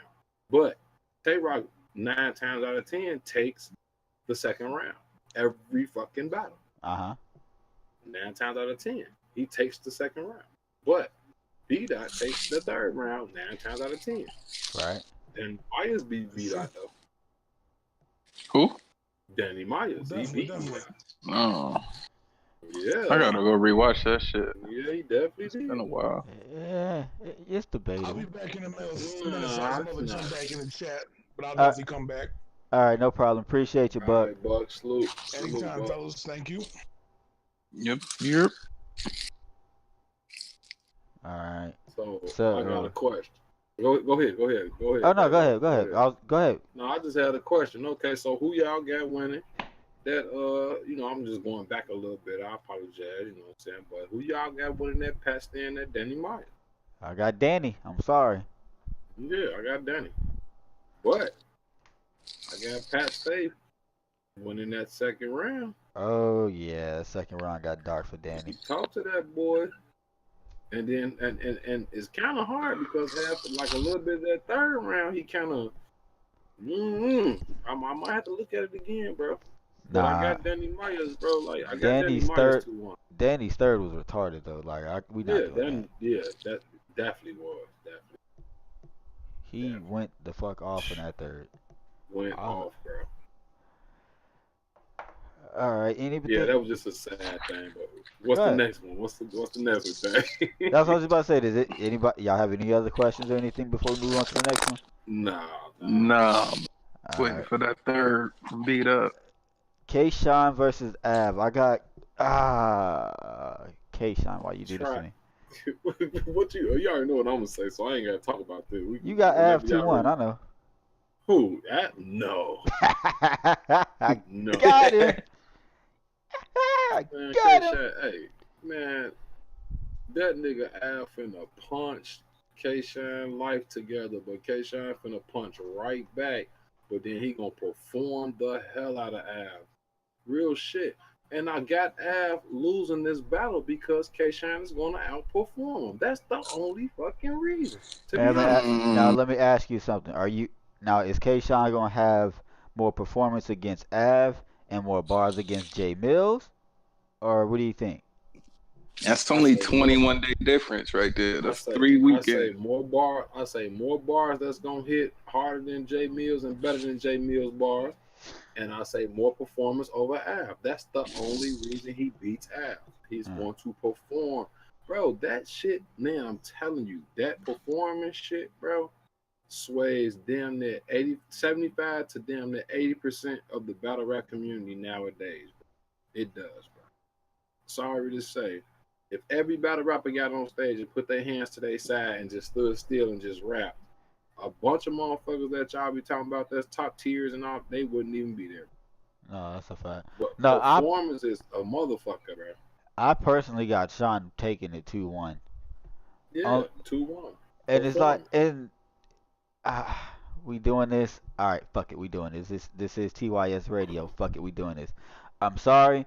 But Tay-Rock 9 times out of 10 takes the second round every fucking battle. 9 times out of 10, he takes the second round. But B-Dot takes the third round 9 times out of 10. Right. Danny Myers beat B-Dot though. Who? Danny Myers. He beat B-Dot. Oh. Yeah. I gotta go rewatch that shit. Yeah, he definitely It's did. been a while. Yeah, it's debatable. I'll be back in a minute so I can jump back in the chat, but I'll definitely come back. All right, no problem. Appreciate you, Buck. All right, Buck. Salute. Anytime, fellas. Thank you. Yep. All right. So I got a question. Go ahead. Oh no, go ahead. Go ahead. No, I just had a question. Okay, so who y'all got winning? That I'm just going back a little bit. I apologize, you know what I'm saying? But who y'all got winning that Pat Stan, that Danny Myers? I got Danny. I'm sorry. Yeah, I got Danny. But I got Pat Stay winning that second round. Oh yeah, second round got dark for Danny. Talk to that boy. And then and it's kind of hard because like a little bit of that third round, he kind of I might have to look at it again, bro. But I got Danny Myers, bro. Like I got Danny's Danny Myers third. 2-1. Danny's third was retarded though. Like we not doing that. That definitely was. Definitely. He went the fuck off in that third. Went off, bro. All right. Yeah, that was just a sad thing. But what's the next one? What's the next one? That's what I was about to say. Does it anybody y'all have any other questions or anything before we move on to the next one? Nah. Waiting for that third from beat up. K-Shine versus Av. I got K-Shine. Why you do this to me? What you already know what I'm gonna say, so I ain't gotta talk about this. You got Av 2-1. I know. Who? No. No. Got him. Man, got him. Hey, man, that nigga Al finna punch K-Shine life together, but K-Shine finna punch right back, but then he gonna perform the hell out of Av. Real shit. And I got Av losing this battle because K-Shine is gonna outperform him. That's the only fucking reason. Now let me ask you something. Is K-Shine gonna have more performance against Av and more bars against J Mills? Or what do you think? That's only 21-day difference right there. That's 3 weekends. I say more bars that's gonna hit harder than J Mills and better than J Mills bars. And I say more performance over Av. That's the only reason he beats Av. He's going to perform. Bro, that shit, man, I'm telling you, that performance shit, bro, sways damn near 75 to damn near 80% of the battle rap community nowadays. Bro. It does, bro. Sorry to say, if every battle rapper got on stage and put their hands to their side and just stood still and just rapped, a bunch of motherfuckers that y'all be talking about that's top tiers and all, they wouldn't even be there. No, that's a fact. But performance is a motherfucker, bro. I personally got Sean taking it 2-1. Yeah, 2-1. And it's like, we doing this? All right, fuck it, we doing this. This is TYS Radio. Fuck it, we doing this. I'm sorry.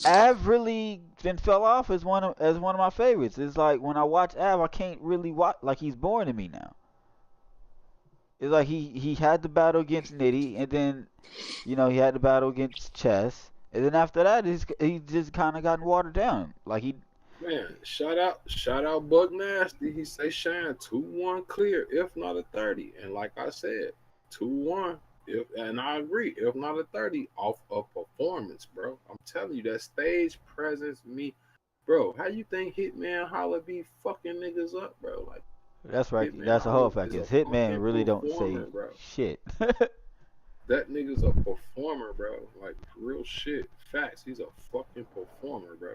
Av really then fell off as one of my favorites. It's like when I watch Av, I can't really watch. Like he's boring to me now. It's like he had the battle against Nitty, and then he had the battle against Chess, and then after that he just kind of gotten watered down. Like man, shout out Buck Nasty. He say Shine 2-1 clear, if not a 30, and like I said, 2-1. And I agree, if not a 30, off of performance, bro. I'm telling you, that stage presence, bro. How you think Hitman Holla be fucking niggas up, bro? Like that's right. Hitman that's a whole fact. Cause Hitman really don't say shit. That nigga's a performer, bro. Like real shit. Facts. He's a fucking performer, bro.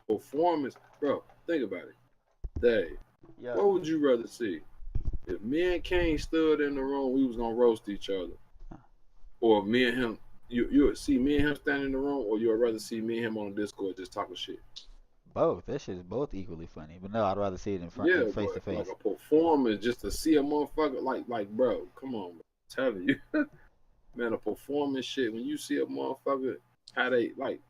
Performance, bro. Think about it. Dave, what would you rather see? If me and Kane stood in the room, we was gonna roast each other. Or me and him, you would see me and him standing in the room, or you would rather see me and him on the Discord just talking shit? Both. That shit is both equally funny. But no, I'd rather see it in front, face to face. Like a performance, just to see a motherfucker, like, bro, come on, bro. I'm telling you, man, a performance shit. When you see a motherfucker, how they like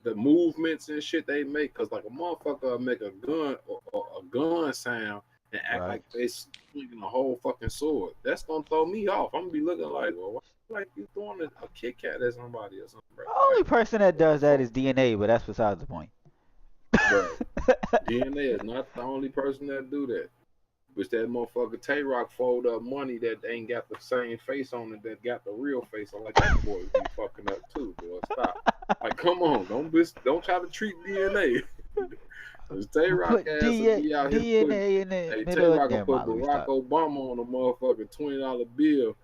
the movements and shit they make, cause like a motherfucker make a gun or a gun sound and act like they swinging a whole fucking sword. That's gonna throw me off. I'm gonna be looking like, well, like you throwing a Kit Kat at somebody or something, bro. The only person that does that is DNA, but that's besides the point. Bro, DNA is not the only person that do that. Which that motherfucker Tay Rock fold up money that ain't got the same face on it that got the real face on. Like that boy be fucking up too, boy. Stop. Like, come on, don't try to treat DNA. Cause Tay Rock ass will be out here putting. DNA in the Hey, Tay middle. Rock will Never put mind. Let me Barack stop. Obama on a motherfucking $20 bill.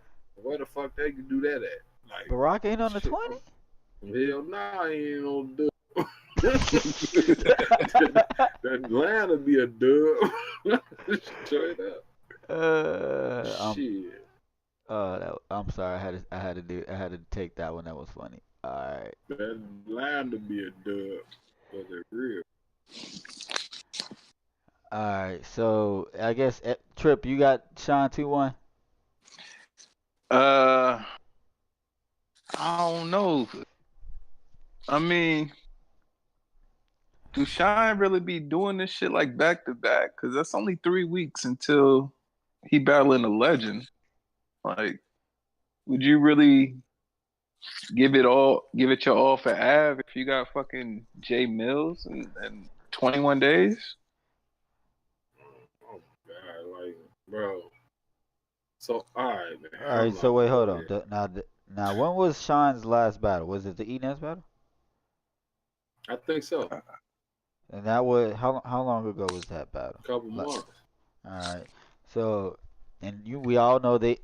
Where the fuck they can do that at? Like, Barack ain't on the shit. 20. Hell nah, he ain't no dub. that line will be a dub. Straight up. Shit. I'm sorry. I had to take that one. That was funny. All right. That line to be a dub. Was it real? All right. So I guess Trip, you got Sean 2-1. I don't know. I mean, do Shine really be doing this shit like back to back? Because that's only 3 weeks until he battling a legend. Like, would you really give it your all for Av if you got fucking Jay Mills and 21 days? Oh my god, like, bro. So all right, man. All right. So wait, hold on. Now, when was Sean's last battle? Was it the Enes battle? I think so. And that was how long ago was that battle? A couple months. All right. So, we all know they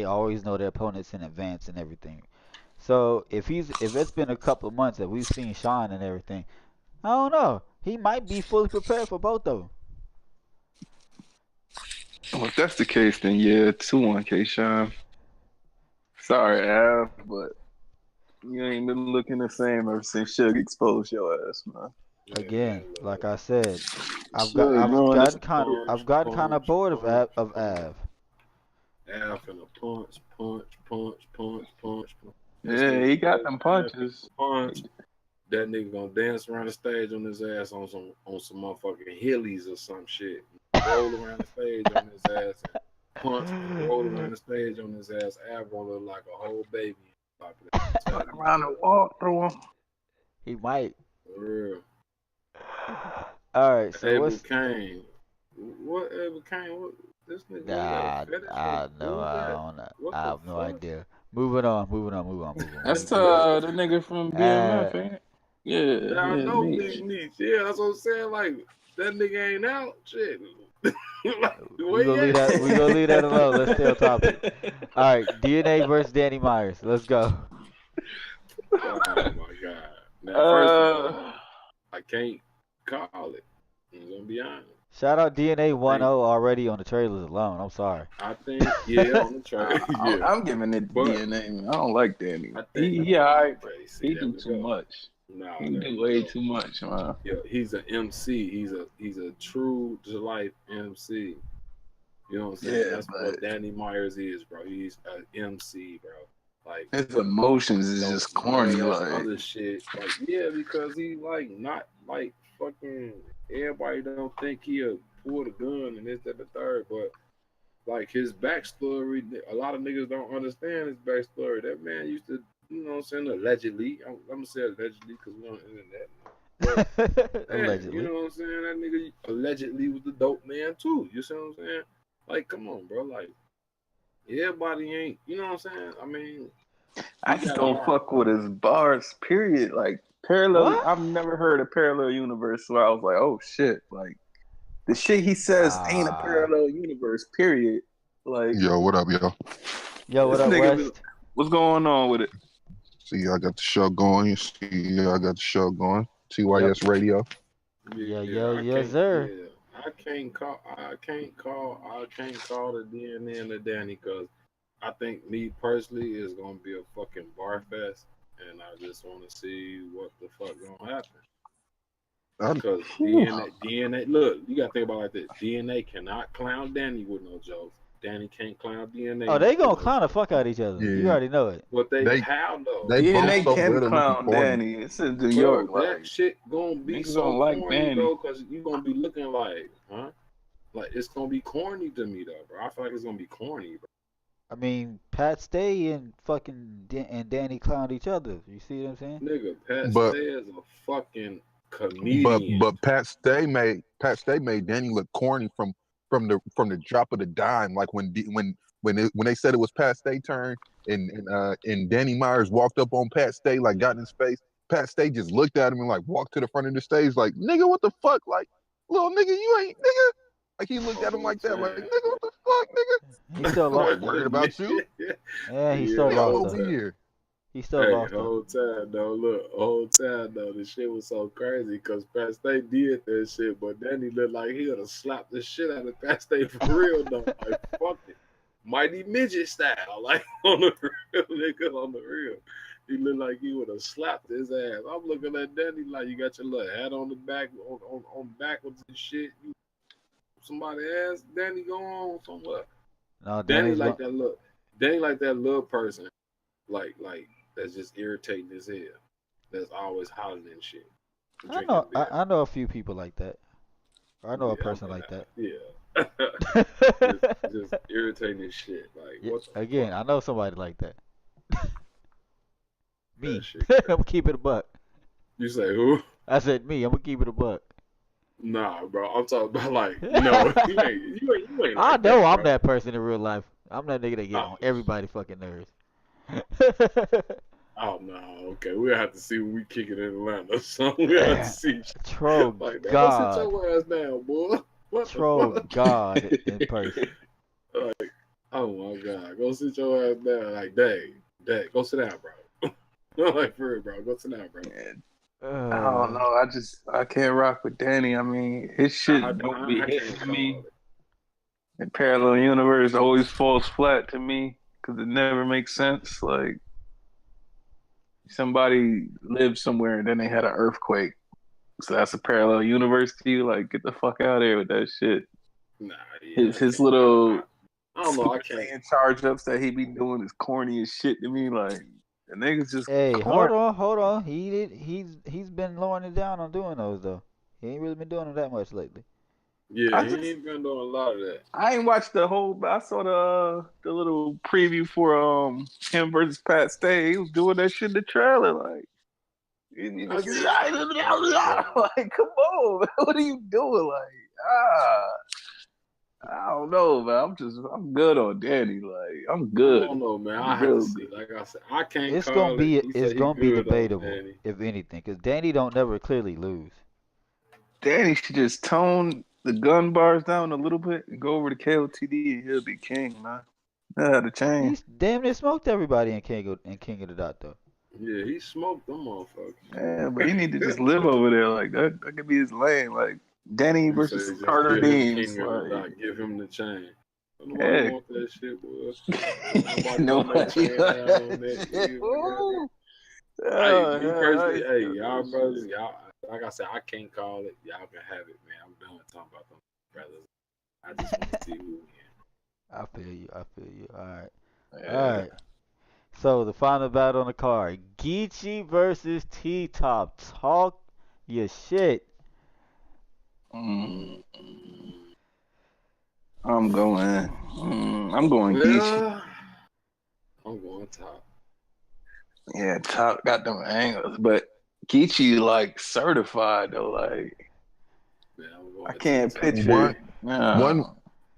always know their opponents in advance and everything. So if it's been a couple of months that we've seen Sean and everything, I don't know. He might be fully prepared for both of them. Well, if that's the case, then yeah, 2-1 K-Shine. Sorry, Av, but you ain't been looking the same ever since Suge exposed your ass, man. Again, like I said, I've Suge, gotten kind of bored of Av. Av finna punch. Yeah, he got them punches. Punch. That nigga gonna dance around the stage on his ass on some motherfucking hillies or some shit. Roll around the stage on his ass and punch, roll around the stage on his ass. Av gonna look like a whole baby. Fuck around and walk through him. He might. For real. All right, so Abel what's Kane? What Abel Kane? What this nigga? Nah, I know. I have no idea. Moving on. That's the nigga from BMF, ain't it? Yeah, I know Meech. Big Meech. Yeah, that's what I'm saying. Like, that nigga ain't out. Shit. Like, we gonna leave that alone. Let's stay on topic. All right, DNA versus Danny Myers. Let's go. Oh my god. Now, first of all, I can't call it. I'm gonna be honest. Shout out DNA 1-0 already on the trailers alone. I'm sorry. I think, yeah, on the trailer. Yeah. I'm giving it DNA, man. I don't like Danny. He do too much. Nah, he do way too much, man. Yeah, he's an MC. He's a true to life MC. You know what I'm saying? Yeah, that's what Danny Myers is, bro. He's an MC, bro. Like, his emotions is just corny, like other shit. Like, yeah, because he like not like fucking everybody don't think he'll pull the gun and this, that, the third, but like his backstory, a lot of niggas don't understand his backstory. That man used to, you know what I'm saying, allegedly. I'm gonna say allegedly because we're on the internet. But, allegedly. you know what I'm saying? That nigga allegedly was the dope man too. You see what I'm saying? Like, come on, bro. Like, everybody ain't, you know what I'm saying? I mean, I just don't fuck with his bars, period. Like, parallel, what? I've never heard a parallel universe where I was like, oh shit. Like, the shit he says ain't a parallel universe, period. Like, yo, what up, yo? Yo, what up, West? What's going on with it? See, I got the show going. TYS Radio. Yes, sir. Yeah. I can't call the DNA and the Danny because I think me personally is gonna be a fucking bar fest, and I just want to see what the fuck gonna happen. Because DNA, look, you gotta think about it like this: DNA cannot clown Danny with no jokes. Danny can't clown DNA. Oh, they gonna clown the fuck out of each other. Yeah. You already know it. But how though? DNA can clown Danny. It's in New York. That shit gonna be so corny though, because you gonna be looking like, huh? Like, it's gonna be corny to me though, bro. I feel like it's gonna be corny, bro. I mean, Pat Stay and fucking and Danny clowned each other. You see what I'm saying? Nigga, Pat Stay is a fucking comedian. But Pat Stay made Danny look corny from the drop of the dime. Like when they said it was Pat Stay turn and Danny Myers walked up on Pat Stay, like got in his face. Pat Stay just looked at him and like walked to the front of the stage like, nigga, what the fuck? Like, little nigga, you ain't nigga. Like he looked at him like that, like, nigga, what the fuck, nigga? He still lost. Worried about you? Yeah, he still Nigga, lost. over here. He still lost. Whole time though, the shit was so crazy because Pat Stay did that shit, but Danny looked like he would have slapped the shit out of Pat Stay for real though. Like fuck it. Mighty midget style, like on the real nigga, on the real. He looked like he would have slapped his ass. I'm looking at Danny like you got your little hat on the back, on backwards and shit. Somebody asked Danny go on somewhere. No, Danny like that look. Danny like that little person, like that's just irritating as hell. That's always hollering and shit. I know a few people like that. I know a person like that. Yeah. just irritating as shit. Like what the again, fuck? I know somebody like that. Me. I'm gonna keep it a buck. You say who? I said me. I'm gonna keep it a buck. Nah, bro. I'm talking about like no. You ain't. Like I know I'm bro. that person in real life. I'm that nigga that get on everybody fucking nerves. Oh no, okay. We'll have to see when we kick it in Atlanta. So we'll have to see. Troll like, God. Sit your ass down, boy. What Troll God in person. Like, oh my God. Go sit your ass down. Like, Dang. Go sit down, bro. Like, for real, bro. Go sit down, bro. I don't know. I can't rock with Danny. I mean, his shit don't be hitting to me. And Parallel Universe always falls flat to me because it never makes sense. Like, somebody lived somewhere and then they had an earthquake. So that's a parallel universe to you? Like, get the fuck out of here with that shit. Nah, yeah. His little I don't know. I can't. charge ups that he be doing is corny as shit to me. Like, the niggas just Hey, corny. hold on. He's been lowering it down on doing those though. He ain't really been doing them that much lately. Yeah, he ain't been doing a lot of that. I ain't watched the whole, but I saw the little preview for him versus Pat Stay. He was doing that shit in the trailer, like. Like, come on, man. What are you doing? Like, I don't know, man. I'm good on Danny. Like, I'm good. I don't know, man. I have to see. Like I said, I can't. It's call gonna be it's gonna be debatable, if anything, because Danny don't never clearly lose. Danny should just tone the gun bars down a little bit and go over to KOTD and he'll be king, man. That had to change. He's damn near smoked everybody in King of the Dot though. Yeah, he smoked them motherfuckers. Yeah, but he need to just live over there. Like that could be his lane. Like Danny versus Carter Deems. Like, give him the chain. Nobody want that shit, boy. Nobody. Hey, y'all brothers, y'all. Like I said, I can't call it. Y'all can have it, man. I'm done talking about them brothers. I just want to see who wins. I feel you. All right. So the final battle on the card: Geechee versus T-Top. Talk your shit. I'm going Geechee. I'm going Top. Yeah, Top got them angles, but Geechee like certified though. Like, I can't picture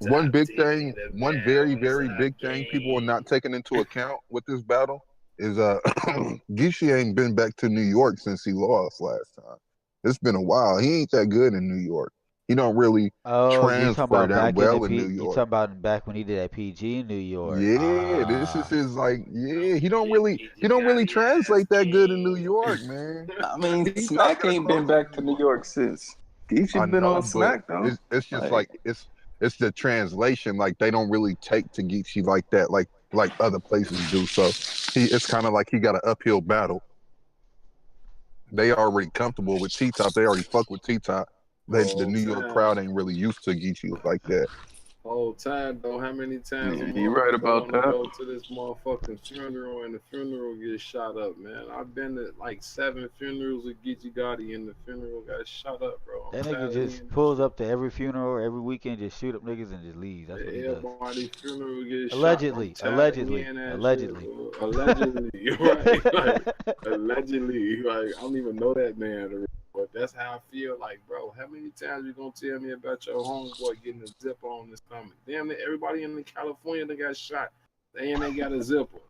one big thing, one very, very big thing people are not taking into account with this battle is Geechee ain't been back to New York since he lost last time. It's been a while. He ain't that good in New York. He don't really transfer that well in New York. You talking about back when he did that PG in New York? Yeah, this is his he don't really translate that good in New York, man. I mean, Smack ain't been back to New York since. Geechee's been on Smack though. It's just like it's the translation. Like they don't really take to Geechee like that, like other places do. So it's kind of like he got an uphill battle. They already comfortable with T-Top. They already fuck with T-Top. The New York crowd ain't really used to Geechee like that. Whole time though, how many times you right about that? Go to this motherfucking funeral and the funeral gets shot up, man. I've been to like 7 funerals with Geechee Gotti and the funeral got shot up, bro. That nigga just pulls up to every funeral, every weekend, just shoot up niggas and just leaves. That's what he does. Everybody funeral gets allegedly, shot. Allegedly. Right? Like, allegedly. Like, I don't even know that man, but that's how I feel. Like, bro, how many times you gonna tell me about your homeboy getting a zipper on his stomach? Damn it, everybody in California that got shot, they got a zipper,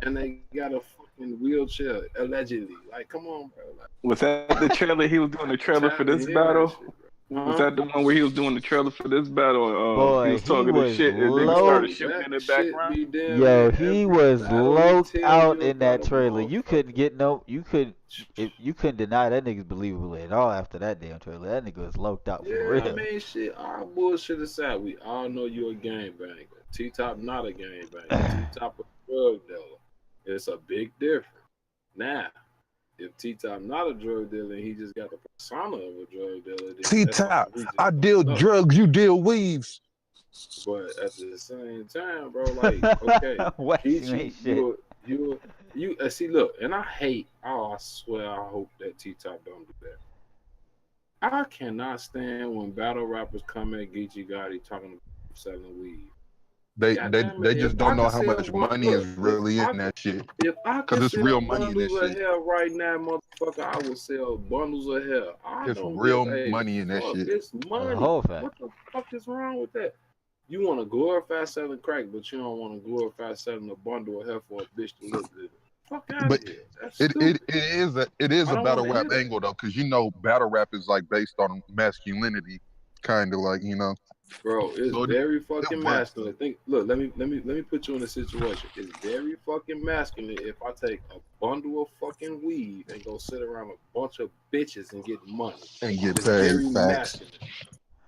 and they got a fucking wheelchair allegedly. Like, come on, bro. Like, was that the trailer? He was doing the trailer for this battle. Shit, was that the one where he was doing the trailer for this battle? Boy, he was talking this shit and niggas started shooting in the background. Yo, he was loped out in that trailer. You couldn't get you couldn't deny that nigga's believable at all after that damn trailer. That nigga was loped out for real. I mean, shit, all bullshit aside, we all know you a gangbanger. T-Top not a gangbanger. T-Top a drug dealer. It's a big difference. Now, if T-Top not a drug dealer and he just got the persona of a drug dealer, T-Top, I deal drugs, you deal weaves. But at the same time, bro, like, okay, you see, look, and I swear, I hope that T-Top don't do that. I cannot stand when battle rappers come at Geechee Gotti talking about selling weed. They just don't know how much money is really in that shit. If I could sell real money in this shit hair right now, motherfucker, I would sell bundles of hair. It's real money in that shit. It's money. What the fuck is wrong with that? You want to glorify selling crack, but you don't want to glorify selling a bundle of hair for a bitch to look good. Fuck out of here. It is a battle rap angle though, because you know battle rap is like based on masculinity, kind of like, you know. Bro, it's very fucking masculine. Look, let me put you in a situation. It's very fucking masculine if I take a bundle of fucking weed and go sit around a bunch of bitches and get money. And get paid. Facts.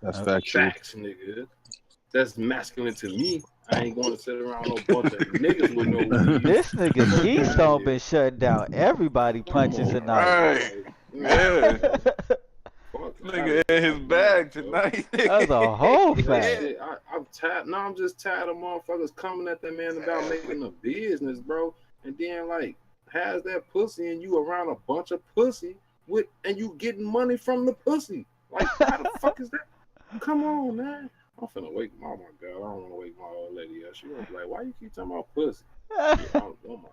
That's facts, nigga. That's masculine to me. I ain't going to sit around no bunch of niggas with no weed. This nigga Keystone been shutting down every punches tonight. Right. Yeah. Nigga in his bag tonight. That's a whole fact. I'm tired. No, I'm just tired of motherfuckers coming at that man about making a business, bro. And then like has that pussy and you around a bunch of pussy and you getting money from the pussy. Like how the fuck is that? Come on, man. I'm finna wake my God. I don't want to wake my old lady up. She was like, "Why you keep talking about pussy?" Oh my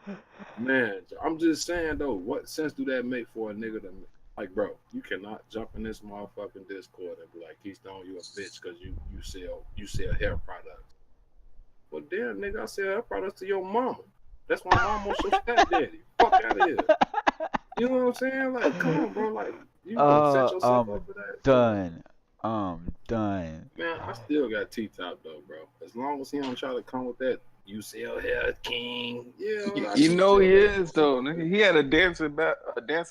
God, man. I'm just saying though, what sense do that make for a nigga to like, bro? You cannot jump in this motherfucking Discord and be like, "Keystone, you a bitch because you sell hair products." Well, damn, nigga, I sell hair products to your mama. That's why mama wants your stepdaddy. Fuck out of here. You know what I'm saying? Like, come on, bro. Like, you set yourself up for that. Done. Man, I still got T-Top though, bro. As long as he don't try to come with that, you sell hair king. Yeah, you know he is though. Nigga. He had a dancer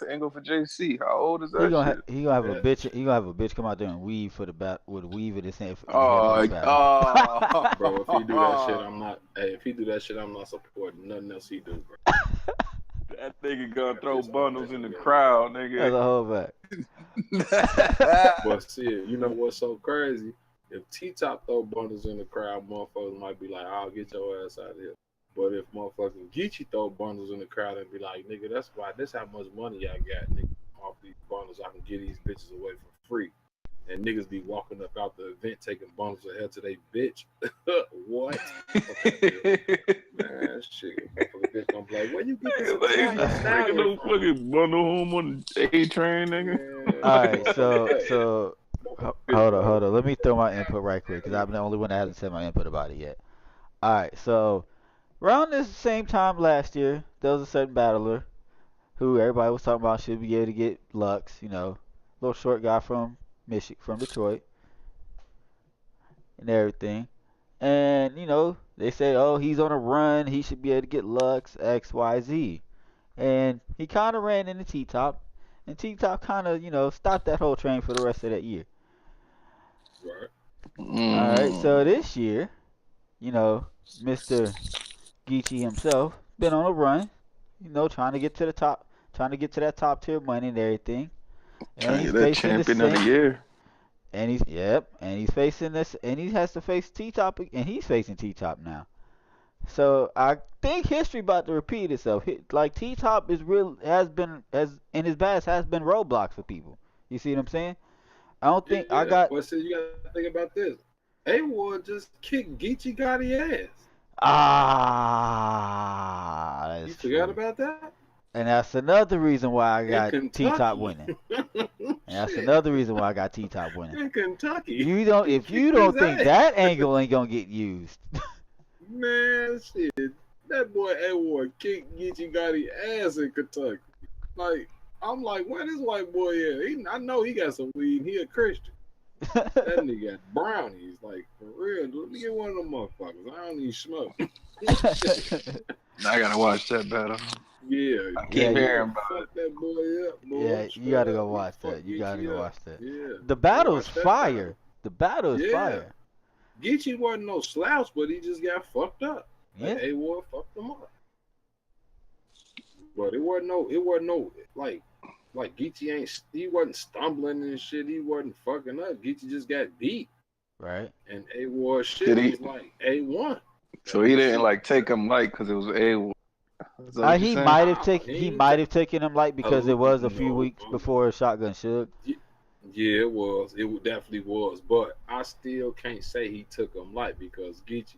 angle for JC. How old is that? He gonna have a bitch. He gonna have a bitch come out there and weave for the bat with a weave in his hand. Bro, if he do that shit, I'm not. Hey, if he do that shit, I'm not supporting nothing else he do, bro. That nigga gonna throw bundles in the crowd, nigga. That's a whole fact. But see, you know what's so crazy? If T-Top throw bundles in the crowd, motherfuckers might be like, "I'll get your ass out of here." But if motherfucking Geechee throw bundles in the crowd and be like, "Nigga, that's how much money I got, nigga. Off these bundles, I can get these bitches away for free." And niggas be walking up out the event taking bundles of hair to they bitch. What? Man, shit. Bitch gonna be like, where you get this? Nigga, no fucking bundle home on the A-train, nigga. Alright, so hold on. Let me throw my input right quick, because I'm the only one that hasn't said my input about it yet. Alright, so around this same time last year, there was a certain battler who everybody was talking about should be able to get Lux, you know, little short guy from Detroit and everything. And, you know, they say, oh, he's on a run, he should be able to get Lux, X, Y, Z. And he kind of ran into T-Top, and T-Top kind of, you know, stopped that whole train for the rest of that year. Right. Alright, so this year, you know, Mr. Geechee himself been on a run, you know, trying to get to the top, trying to get to that top tier money and everything. And he's that champion of the year. And he's facing this, and he has to face T-Top, and he's facing T-Top now. So I think history about to repeat itself. Like T-Top has been in his past has been roadblocks for people. You see what I'm saying? I don't think I got. Well, see, you gotta think about this. A-Ward just kicked Geechee Gotti ass. That's you forgot true. about that? And that's another reason why I In got T-Top Kentucky. winning. And that's Shit. another reason why I got T-Top winning. In Kentucky. If you don't think that angle ain't gonna get used. Man, shit. That boy A-War kicked Geechee Gotti ass in Kentucky. Like, I'm like, where this white boy at? I know he got some weed. He a Christian. That nigga got brownies. Like, for real. Let me get one of them motherfuckers. I don't need smoke. I gotta watch that battle. Yeah. I keep hearing about fuck that boy up, boy. Yeah, you gotta go watch that. You gotta go watch that. Yeah. The battle's fire. The battle is fire. Geechee wasn't no slouch, but he just got fucked up. Yeah. A-War fucked him up. But it wasn't no like Geechee he wasn't stumbling and shit. He wasn't fucking up. Geechee just got beat. Right. And A-War shit was like A1. So he didn't like take him light because it was A-War. He might have taken him light because it was a few weeks before Shotgun Suge. Yeah, it was. It definitely was. But I still can't say he took him light because Geechee.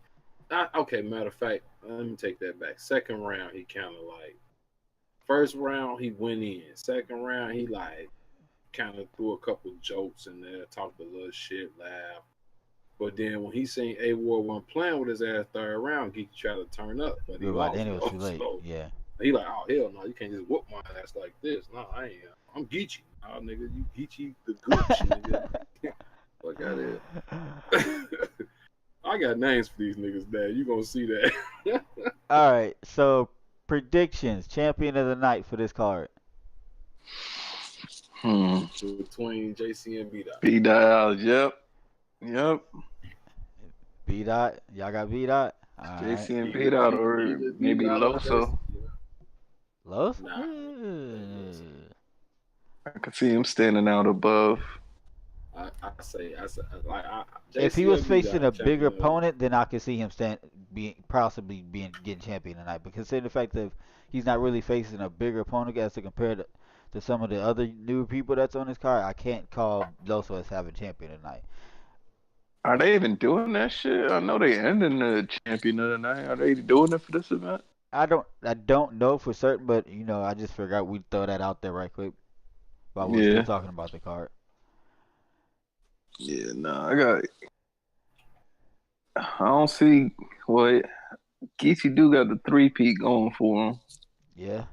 Okay, matter of fact, let me take that back. Second round, he kind of like. First round, he went in. Second round, he like kind of threw a couple jokes in there, talked a little shit, laughed. But then when he seen A-War wasn't playing with his ass third round, Geechee tried to turn up. But he lost. Then it was too late. Yeah. He like, oh hell no, you can't just whoop my ass like this. No, I ain't. I'm Geechee. Nah, nigga, you Geechee the gooch, nigga. Fuck out of here. I got names for these niggas, Dad. You gonna see that. All right, so predictions, champion of the night for this card. Between JC and B-Dot. B-Dot, yep. B-Dot, y'all got B-Dot? JC and B-Dot or maybe Loso. Loso? Nah. I could see him standing out above. I say, if he was facing a bigger opponent, then I could see him possibly getting champion tonight. But consider the fact that he's not really facing a bigger opponent as to compare to some of the other new people that's on his card, I can't call Loso as having champion tonight. Are they even doing that shit? I know they ending the champion of the night. Are they doing it for this event? I don't know for certain, but I just figured we'd throw that out there right quick while we're still talking about the card. Yeah, no, I don't see what Geechee do got the 3-peat going for him. Yeah.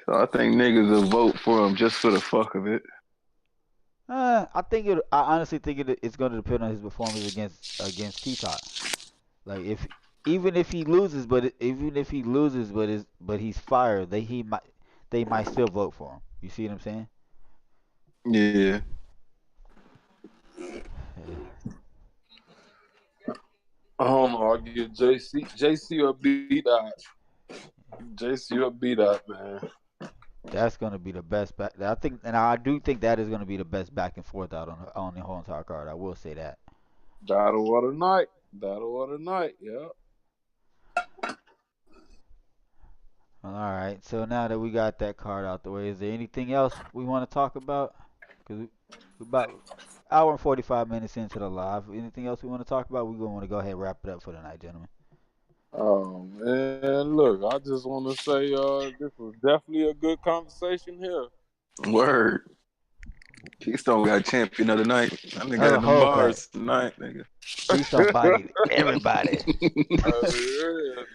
So I think niggas will vote for him just for the fuck of it. I honestly think it's going to depend on his performance against T-Top. Like even if he loses, but he's fired, they might still vote for him. You see what I'm saying? Yeah. I don't know. I'll give JC or B-Dot. JC or B-Dot, man. That's gonna be the best back. I do think that is gonna be the best back and forth out on the whole entire card. I will say that. Battle of the night. Yeah. All right. So now that we got that card out the way, is there anything else we want to talk about? Because we're about hour and 45 minutes into the live. Anything else we want to talk about? We're going to go ahead and wrap it up for tonight, gentlemen. Oh man, look, I just want to say this was definitely a good conversation here. Word. Keystone got champion of the night. I think got the bars tonight, nigga. Keystone bodied everybody.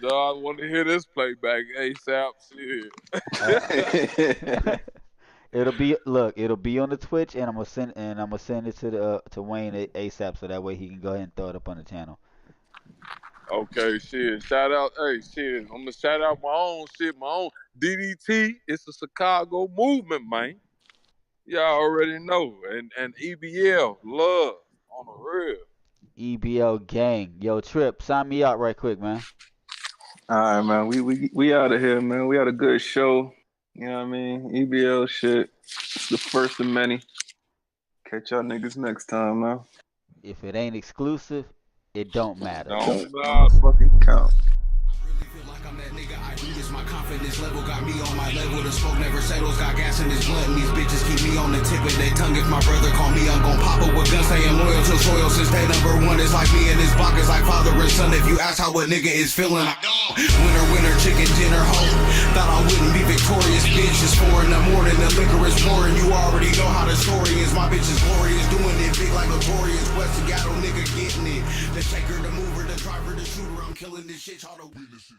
I want to hear this playback ASAP. Shit. It'll be on the Twitch, and I'm gonna send it to Wayne ASAP, so that way he can go ahead and throw it up on the channel. Okay, shit. Shout out, shit. I'm gonna shout out my own DDT. It's a Chicago movement, man. Y'all already know. And E.B.L, love on the real. E.B.L gang. Yo, Trip, sign me out right quick, man. All right, man. We out of here, man. We had a good show. You know what I mean? E.B.L shit. It's the first of many. Catch y'all niggas next time, man. If it ain't exclusive, it don't matter. Don't fucking count. I'm that nigga, I do this, my confidence level got me on my level. The smoke never settles, got gas in his blood, and these bitches keep me on the tip of their tongue. If my brother call me, I'm gon' pop up with guns, staying loyal to soil since day number one. It's like me and his block is like father and son. If you ask how a nigga is feeling, Winner, chicken dinner, hoe. Thought I wouldn't be victorious, bitch. It's 4 in the morning, the liquor is pouring. You already know how the story is. My bitch is glorious, doing it big like a glorious. West Seattle nigga getting it. The shaker, the mover, the driver, the shooter. I'm killing this shit, y'all the witnesses.